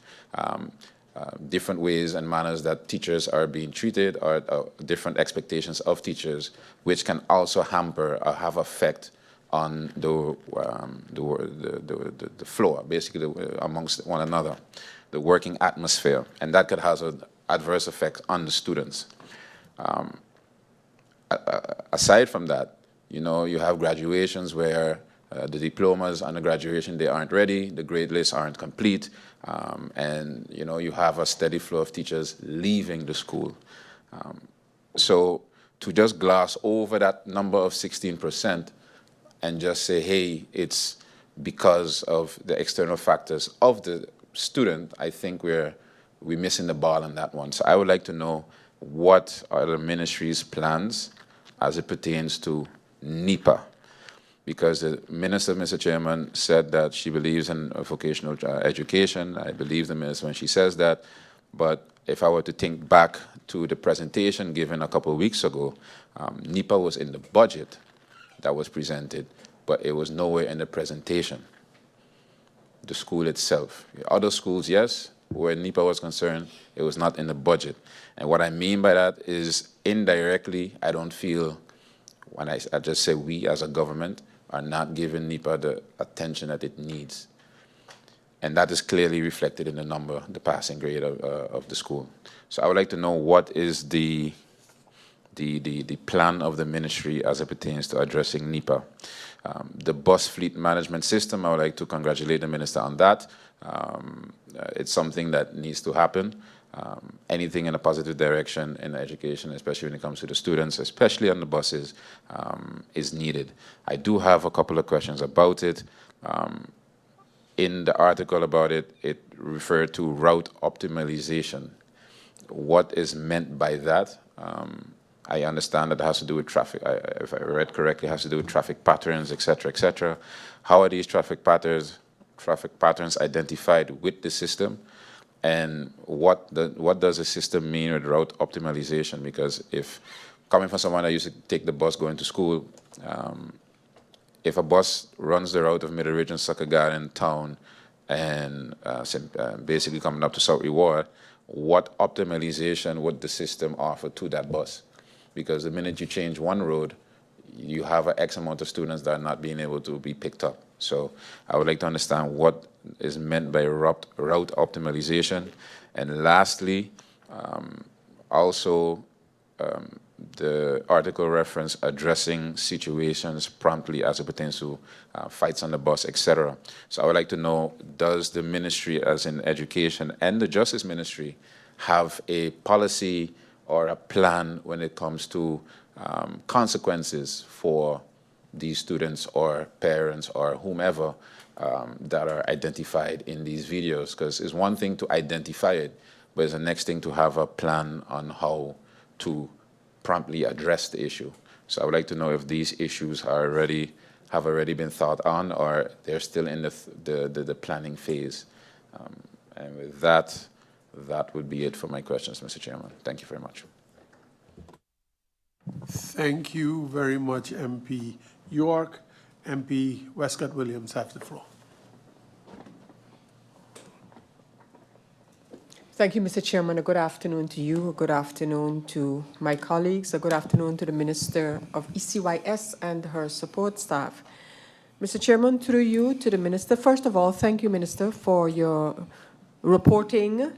different ways and manners that teachers are being treated, or different expectations of teachers, which can also hamper or have effect on the floor, basically amongst one another, the working atmosphere, and that could have an adverse effect on the students. Aside from that, you have graduations where the diplomas on the graduation day aren't ready, the grade lists aren't complete, and you have a steady flow of teachers leaving the school. So to just gloss over that number of 16% and just say, hey, it's because of the external factors of the student, I think we're missing the ball on that one. So I would like to know, what are the ministry's plans as it pertains to NEPA? Because the minister, Mr. Chairman, said that she believes in vocational education. I believe the minister when she says that. But if I were to think back to the presentation given a couple of weeks ago, NEPA was in the budget that was presented, but it was nowhere in the presentation. The school itself. Other schools, yes, where NEPA was concerned, it was not in the budget. And what I mean by that is, indirectly, I don't feel, when I just say we as a government are not giving NEPA the attention that it needs. And that is clearly reflected in the number, the passing grade of the school. So I would like to know what is the plan of the ministry as it pertains to addressing NEPA. The bus fleet management system, I would like to congratulate the minister on that. It's something that needs to happen. Anything in a positive direction in education, especially when it comes to the students, especially on the buses, is needed. I do have a couple of questions about it. In the article about it, it referred to route optimization. What is meant by that? I understand that it has to do with traffic. If I read correctly, it has to do with traffic patterns, et cetera, et cetera. How are these traffic patterns identified with the system? And what does the system mean with route optimization? Because if, coming from someone that used to take the bus going to school, if a bus runs the route of Middle Region, Sucker Garden, Town, and basically coming up to South Reward, what optimization would the system offer to that bus? Because the minute you change one road, you have an X amount of students that are not being able to be picked up. So I would like to understand what is meant by route optimization. And lastly, the article reference addressing situations promptly as it pertains to fights on the bus, etc. So I would like to know, does the ministry, as in education, and the justice ministry, have a policy or a plan when it comes to consequences for these students or parents or whomever that are identified in these videos? Because it's one thing to identify it, but it's the next thing to have a plan on how to promptly address the issue. So I would like to know if these issues have already been thought on, or they're still in the planning phase. And with that, that would be it for my questions, Mr. Chairman. Thank you very much. Thank you very much, MP York. MP Westcott Williams have the floor. Thank you, Mr. Chairman. A good afternoon to you, a good afternoon to my colleagues, a good afternoon to the Minister of ECYS and her support staff. Mr. Chairman, through you to the Minister, first of all, thank you, Minister, for your reporting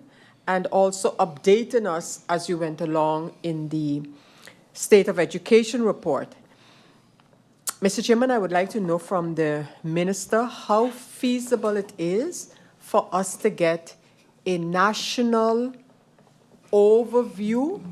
and also updating us as you went along in the State of Education report. Mr. Chairman, I would like to know from the Minister how feasible it is for us to get a national overview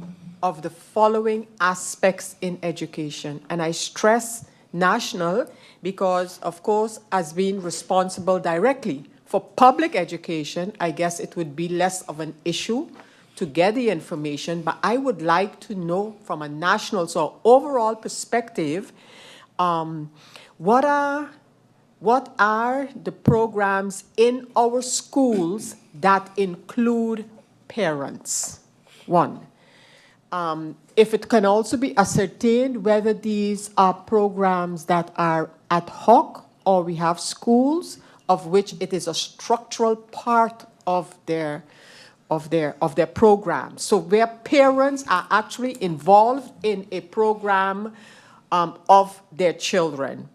of the following aspects in education. And I stress national because, of course, as being responsible directly for public education, I guess it would be less of an issue to get the information, but I would like to know from a national, so overall perspective, what are the programs in our schools that include parents? One. If it can also be ascertained whether these are programs that are ad hoc or we have schools of which it is a structural part of their program. So where parents are actually involved in a program of their children.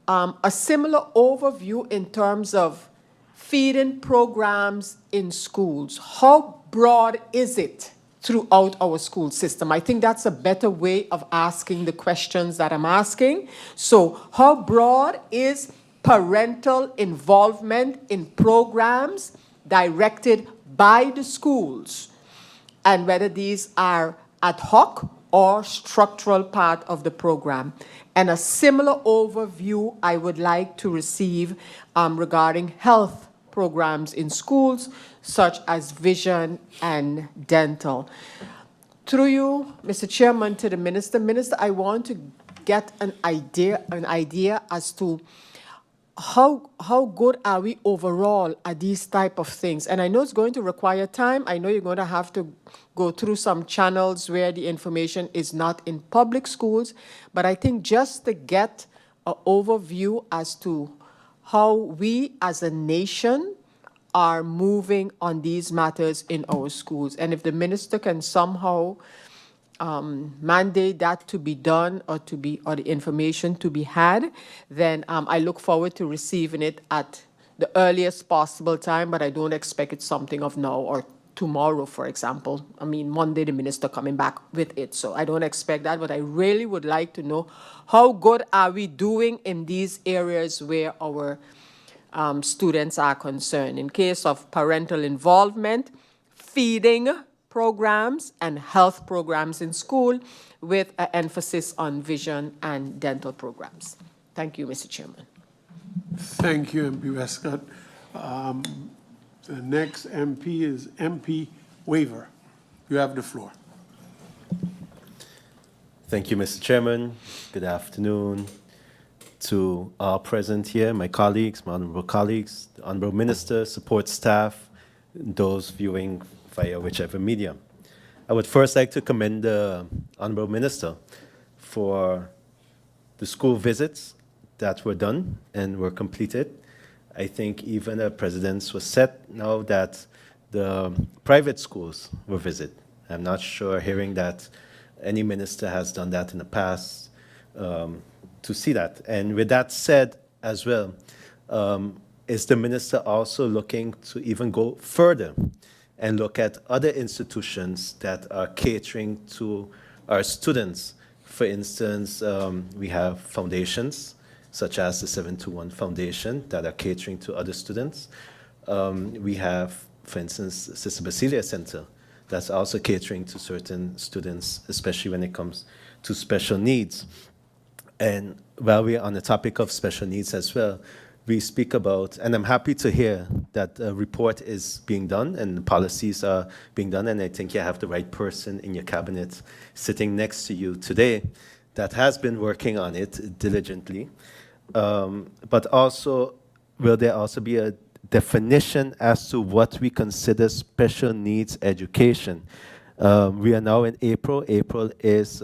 A similar overview in terms of feeding programs in schools. How broad is it throughout our school system? I think that's a better way of asking the questions that I'm asking. So how broad is parental involvement in programs directed by the schools, and whether these are ad hoc or structural part of the program? And a similar overview I would like to receive regarding health programs in schools, such as vision and dental. Through you, Mr. Chairman, to the Minister. Minister, I want to get an idea as to how good are we overall at these type of things? And I know it's going to require time. I know you're going to have to go through some channels where the information is not in public schools, but I think just to get an overview as to how we as a nation are moving on these matters in our schools. And if the minister can somehow mandate that to be done or the information to be had, then I look forward to receiving it at the earliest possible time, but I don't expect it's something of now or tomorrow, for example. I mean, Monday, the minister coming back with it. So I don't expect that, but I really would like to know how good are we doing in these areas where our students are concerned. In case of parental involvement, feeding programs and health programs in school with an emphasis on vision and dental programs. Thank you, Mr. Chairman. Thank you, MP Westcott. The next MP is MP Waiver. You have the floor. Thank you, Mr. Chairman. Good afternoon to all present here, my colleagues, my honorable colleagues, the honorable minister, support staff, those viewing via whichever medium. I would first like to commend the honorable minister for the school visits that were done and were completed. I think even a precedent was set now that the private schools were visited. I'm not sure hearing that any minister has done that in the past to see that. And with that said as well, is the minister also looking to even go further and look at other institutions that are catering to our students? For instance, we have foundations such as the 721 Foundation that are catering to other students. We have, for instance, the Sister Basilia Center that's also catering to certain students, especially when it comes to special needs. And while we're on the topic of special needs as well, we speak about, and I'm happy to hear that a report is being done and the policies are being done, and I think you have the right person in your cabinet sitting next to you today that has been working on it diligently. But also, will there also be a definition as to what we consider special needs education? We are now in April. April is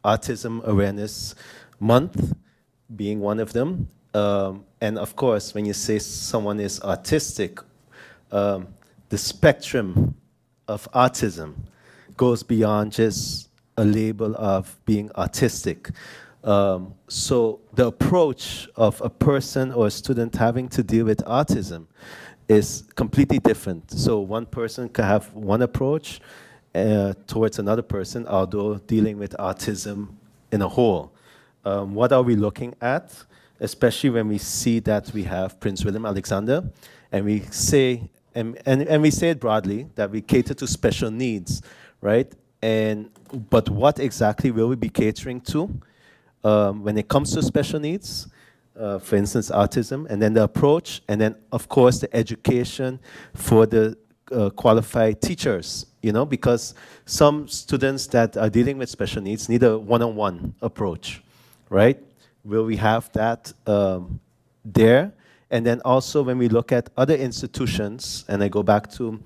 Autism Awareness Month, being one of them. And of course, when you say someone is autistic, the spectrum of autism goes beyond just a label of being autistic. So the approach of a person or a student having to deal with autism is completely different. So one person could have one approach towards another person, although dealing with autism in a whole. What are we looking at? Especially when we see that we have Prince William Alexander, and we say, and we say it broadly, that we cater to special needs, right? But what exactly will we be catering to when it comes to special needs? For instance, autism, and then the approach, and then, of course, the education for the qualified teachers, you know, because some students that are dealing with special needs need a one-on-one approach, right? Will we have that there? And then also when we look at other institutions, and I go back to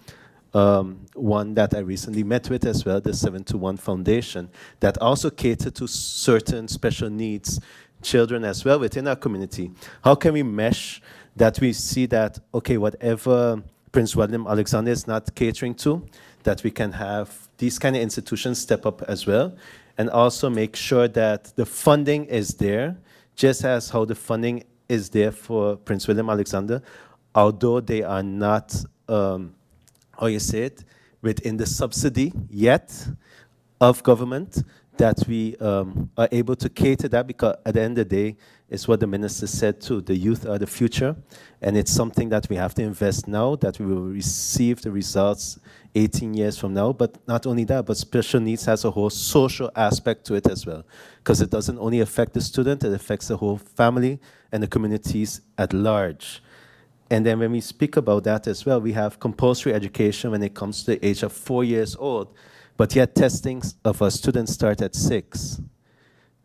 one that I recently met with as well, the 721 Foundation, that also cater to certain special needs children as well within our community. How can we mesh that we see that, okay, whatever Prince William Alexander is not catering to, that we can have these kind of institutions step up as well, and also make sure that the funding is there, just as how the funding is there for Prince William Alexander, although they are not, how you say it, within the subsidy yet of government, that we are able to cater that, because at the end of the day, it's what the minister said too, the youth are the future, and it's something that we have to invest now, that we will receive the results 18 years from now. But not only that, but special needs has a whole social aspect to it as well, because it doesn't only affect the student, it affects the whole family and the communities at large. And then when we speak about that as well, we have compulsory education when it comes to the age of 4 years old, but yet testing of our students start at 6.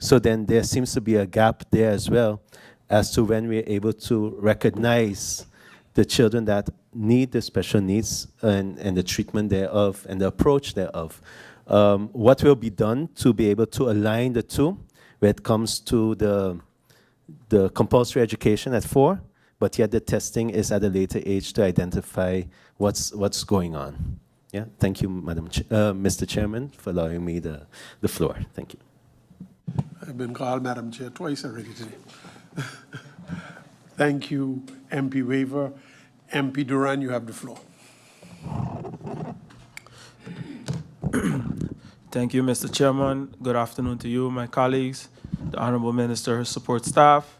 So then there seems to be a gap there as well as to when we're able to recognize the children that need the special needs and the treatment thereof and the approach thereof. What will be done to be able to align the two when it comes to the compulsory education at 4, but yet the testing is at a later age to identify what's going on. Yeah, thank you, Mr. Chairman, for allowing me the floor. Thank you. I've been called Madam Chair twice already today. Thank you, MP Waiver. MP Duran, you have the floor. Thank you, Mr. Chairman. Good afternoon to you, my colleagues, the Honorable Minister, support staff,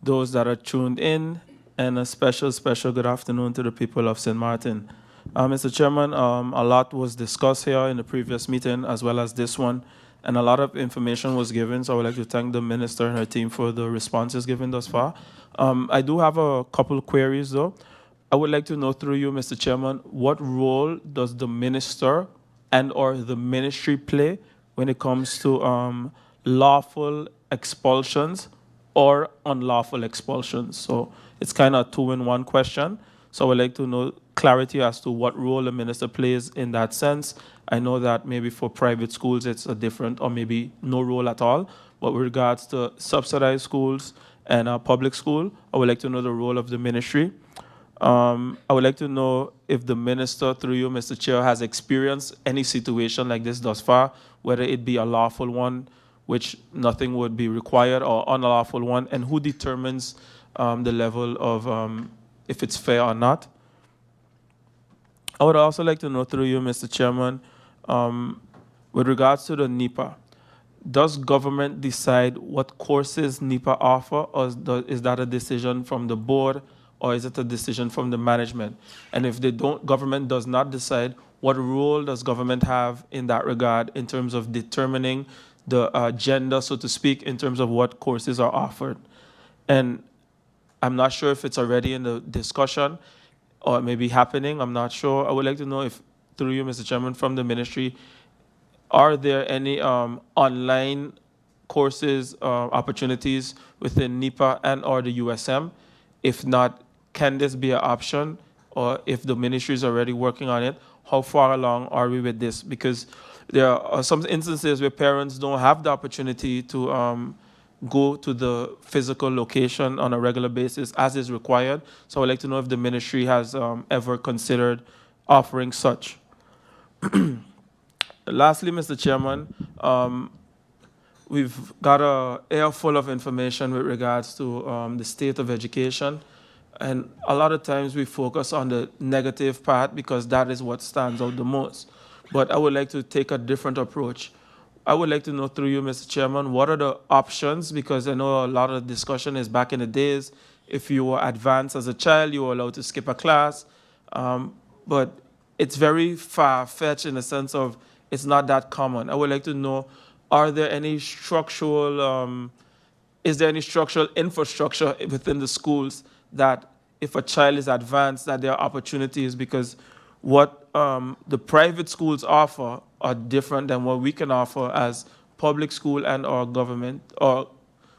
those that are tuned in, and a special good afternoon to the people of St. Martin. Mr. Chairman, a lot was discussed here in the previous meeting as well as this one, and a lot of information was given, so I would like to thank the Minister and her team for the responses given thus far. I do have a couple of queries, though. I would like to know through you, Mr. Chairman, what role does the Minister and or the ministry play when it comes to lawful expulsions or unlawful expulsions? So it's kind of a two-in-one question. So I would like to know clarity as to what role the minister plays in that sense. I know that maybe for private schools it's a different or maybe no role at all. But with regards to subsidized schools and public school, I would like to know the role of the ministry. I would like to know if the minister, through you, Mr. Chair, has experienced any situation like this thus far, whether it be a lawful one, which nothing would be required, or unlawful one, and who determines the level of if it's fair or not. I would also like to know through you, Mr. Chairman, with regards to the NEPA, does government decide what courses NEPA offer, or is that a decision from the board, or is it a decision from the management? And if they don't, government does not decide, what role does government have in that regard in terms of determining the agenda, so to speak, in terms of what courses are offered? And I'm not sure if it's already in the discussion or maybe happening. I'm not sure. I would like to know if, through you, Mr. Chairman, from the ministry, are there any online courses, opportunities within NEPA and or the USM? If not, can this be an option? Or if the ministry is already working on it, how far along are we with this? Because there are some instances where parents don't have the opportunity to go to the physical location on a regular basis as is required. So I'd like to know if the ministry has ever considered offering such. Lastly, Mr. Chairman, we've got an air full of information with regards to the state of education. And a lot of times we focus on the negative part because that is what stands out the most. But I would like to take a different approach. I would like to know through you, Mr. Chairman, what are the options? Because I know a lot of the discussion is back in the days, if you were advanced as a child, you were allowed to skip a class. But it's very far-fetched in the sense of it's not that common. I would like to know, are there any structural, is there any structural infrastructure within the schools that if a child is advanced, that there are opportunities? Because what the private schools offer are different than what we can offer as public school and or government, or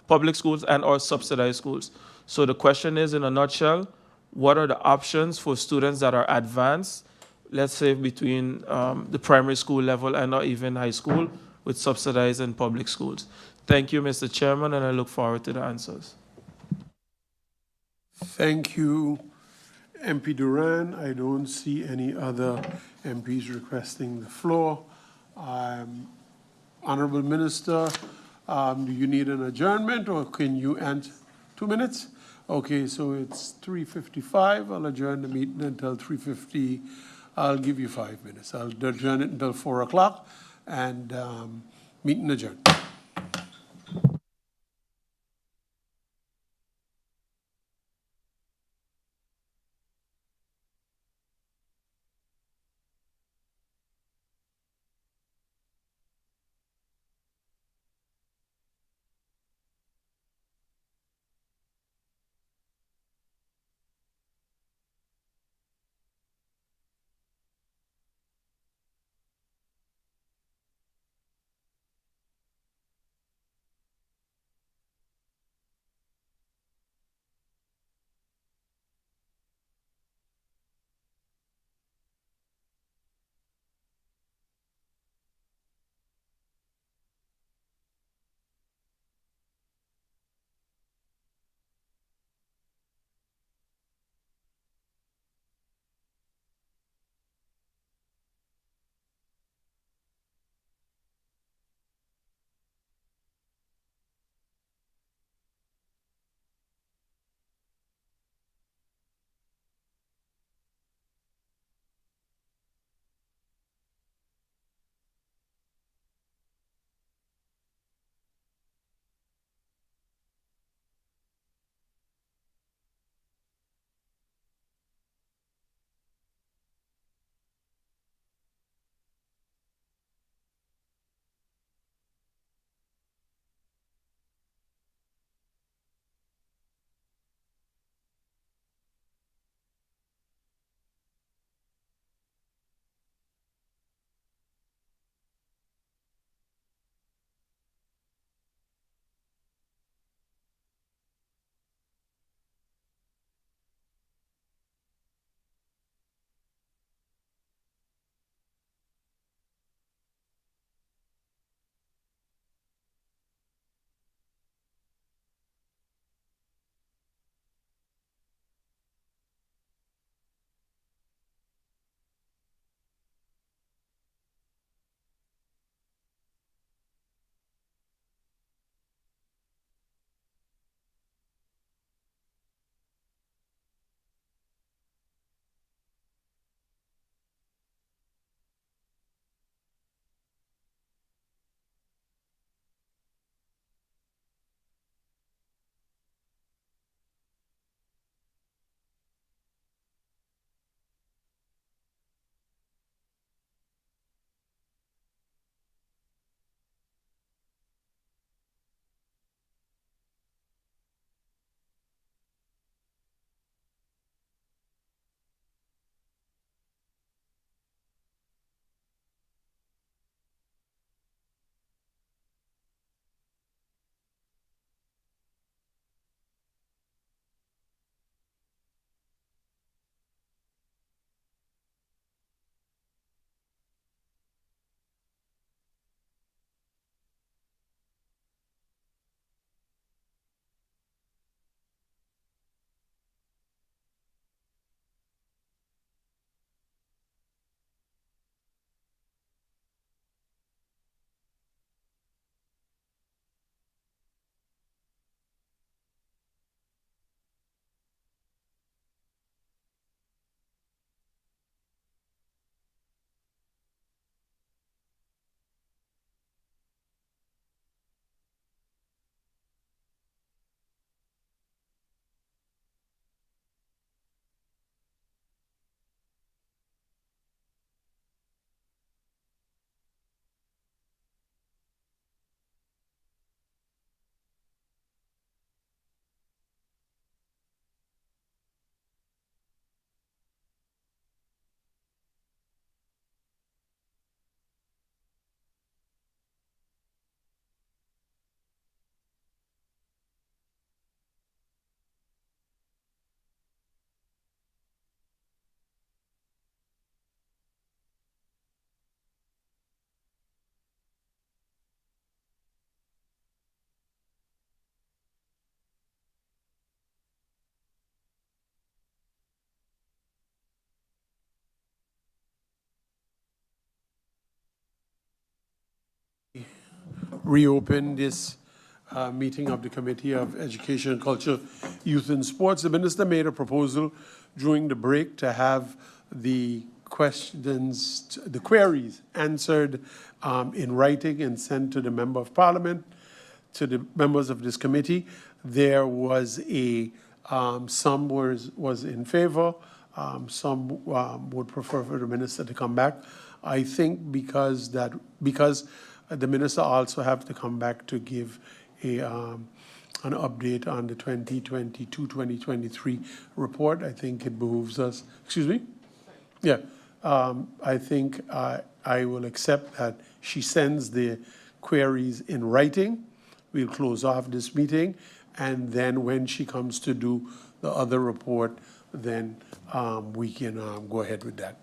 public schools and or subsidized schools. So the question is, in a nutshell, what are the options for students that are advanced, let's say between the primary school level and or even high school with subsidized and public schools? Thank you, Mr. Chairman, and I look forward to the answers. Thank you, MP Duran. I don't see any other MPs requesting the floor. Honorable Minister, do you need an adjournment or can you end 2 minutes? Okay, so it's 3:55. I'll adjourn the meeting until 3:50. I'll give you 5 minutes. I'll adjourn it until 4 o'clock and meeting adjourned. reopen this meeting of the Committee of Education, Culture, Youth and Sports. The minister made a proposal during the break to have the questions, the queries answered in writing and sent to the Member of Parliament, to the members of this committee. There was some was in favor, some would prefer for the minister to come back. I think because the minister also have to come back to give an update on the 2022-2023 report. I think it behooves us, excuse me? Yeah, I think I will accept that she sends the queries in writing. We'll close off this meeting, and then when she comes to do the other report, then we can go ahead with that.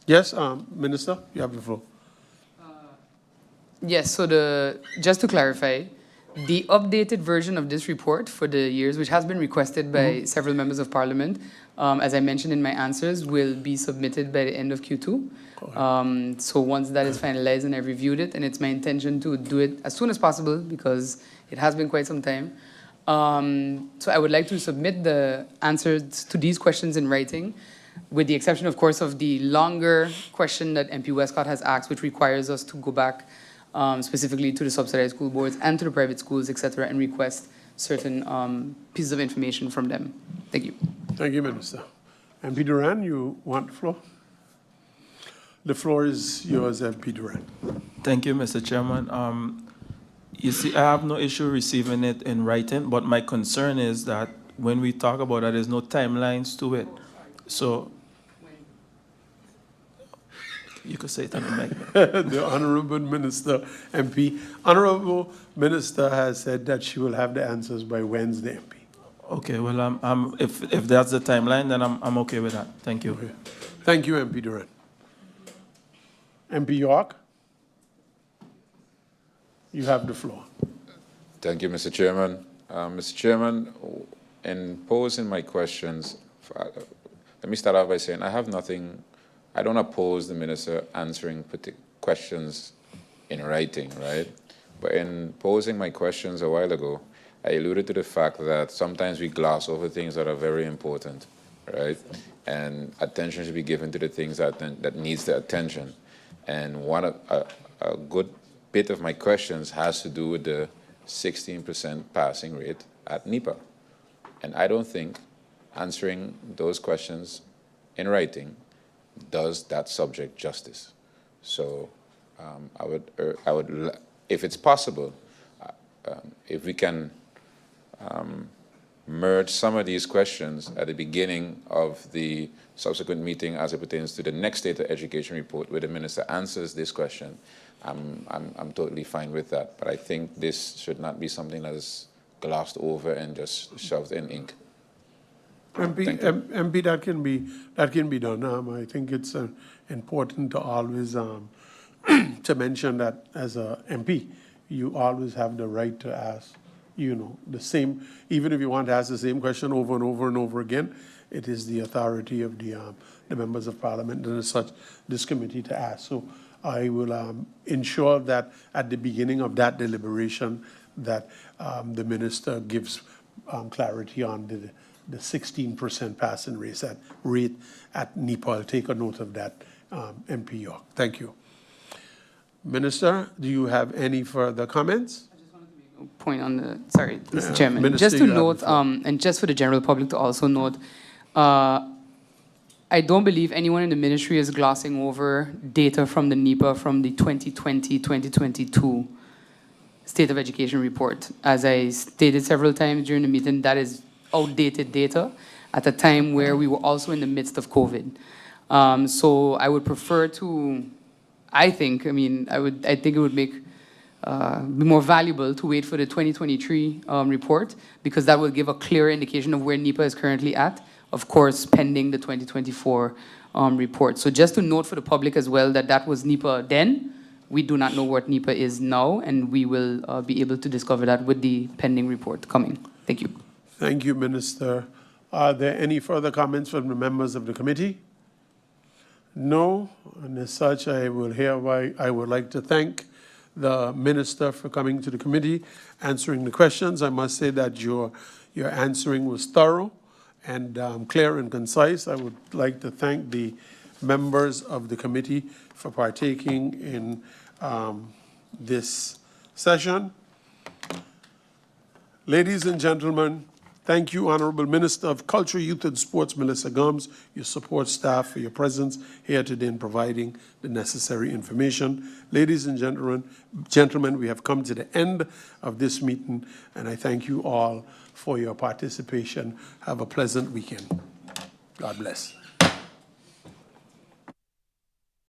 Yes, Minister, you have the floor. Yes, so just to clarify, the updated version of this report for the years, which has been requested by several members of Parliament, as I mentioned in my answers, will be submitted by the end of Q2. So once that is finalized and I've reviewed it, and it's my intention to do it as soon as possible because it has been quite some time. So I would like to submit the answers to these questions in writing, with the exception, of course, of the longer question that MP Westcott has asked, which requires us to go back specifically to the subsidized school boards and to the private schools, et cetera, and request certain pieces of information from them. Thank you. Thank you, Minister. MP Duran, you want the floor? The floor is yours, MP Duran. Thank you, Mr. Chairman. You see, I have no issue receiving it in writing, but my concern is that when we talk about that, there's no timelines to it. So you could say it on the mic. The Honorable Minister, MP. Honorable Minister has said that she will have the answers by Wednesday, MP. Okay, well, if that's the timeline, then I'm okay with that. Thank you. Okay. Thank you, MP Duran. MP York, you have the floor. Thank you, Mr. Chairman. Mr. Chairman, in posing my questions, let me start off by saying I have nothing, I don't oppose the minister answering questions in writing, right? But in posing my questions a while ago, I alluded to the fact that sometimes we gloss over things that are very important, right? And attention should be given to the things that needs the attention. And a good bit of my questions has to do with the 16% passing rate at NEPA. And I don't think answering those questions in writing does that subject justice. So I would, if it's possible, if we can merge some of these questions at the beginning of the subsequent meeting as it pertains to the next State of Education report, where the minister answers this question, I'm totally fine with that. But I think this should not be something that is glossed over and just shoved in ink. MP, that can be done. I think it's important to always to mention that as a MP, you always have the right to ask, the same, even if you want to ask the same question over and over and over again, it is the authority of the members of Parliament and as such this committee to ask. So I will ensure that at the beginning of that deliberation that the minister gives clarity on the 16% passing rate at NEPA. I'll take a note of that, MP York. Thank you. Minister, do you have any further comments? I just wanted to make a point on the, sorry, Mr. Chairman. Minister, just to note, and just for the general public to also note, I don't believe anyone in the ministry is glossing over data from the NEPA from the 2020-2022 State of Education report. As I stated several times during the meeting, that is outdated data at a time where we were also in the midst of COVID. So I would prefer to, I think it would be more valuable to wait for the 2023 report, because that will give a clear indication of where NEPA is currently at, of course, pending the 2024 report. So just to note for the public as well that that was NEPA then. We do not know what NEPA is now, and we will be able to discover that with the pending report coming. Thank you. Thank you, Minister. Are there any further comments from the members of the committee? No, and as such, I would like to thank the Minister for coming to the committee, answering the questions. I must say that your answering was thorough and clear and concise. I would like to thank the members of the committee for partaking in this session. Ladies and gentlemen, thank you, Honorable Minister of Culture, Youth and Sports, Melissa Gomes, your support staff for your presence here today in providing the necessary information. Ladies and gentlemen, we have come to the end of this meeting, and I thank you all for your participation. Have a pleasant weekend. God bless.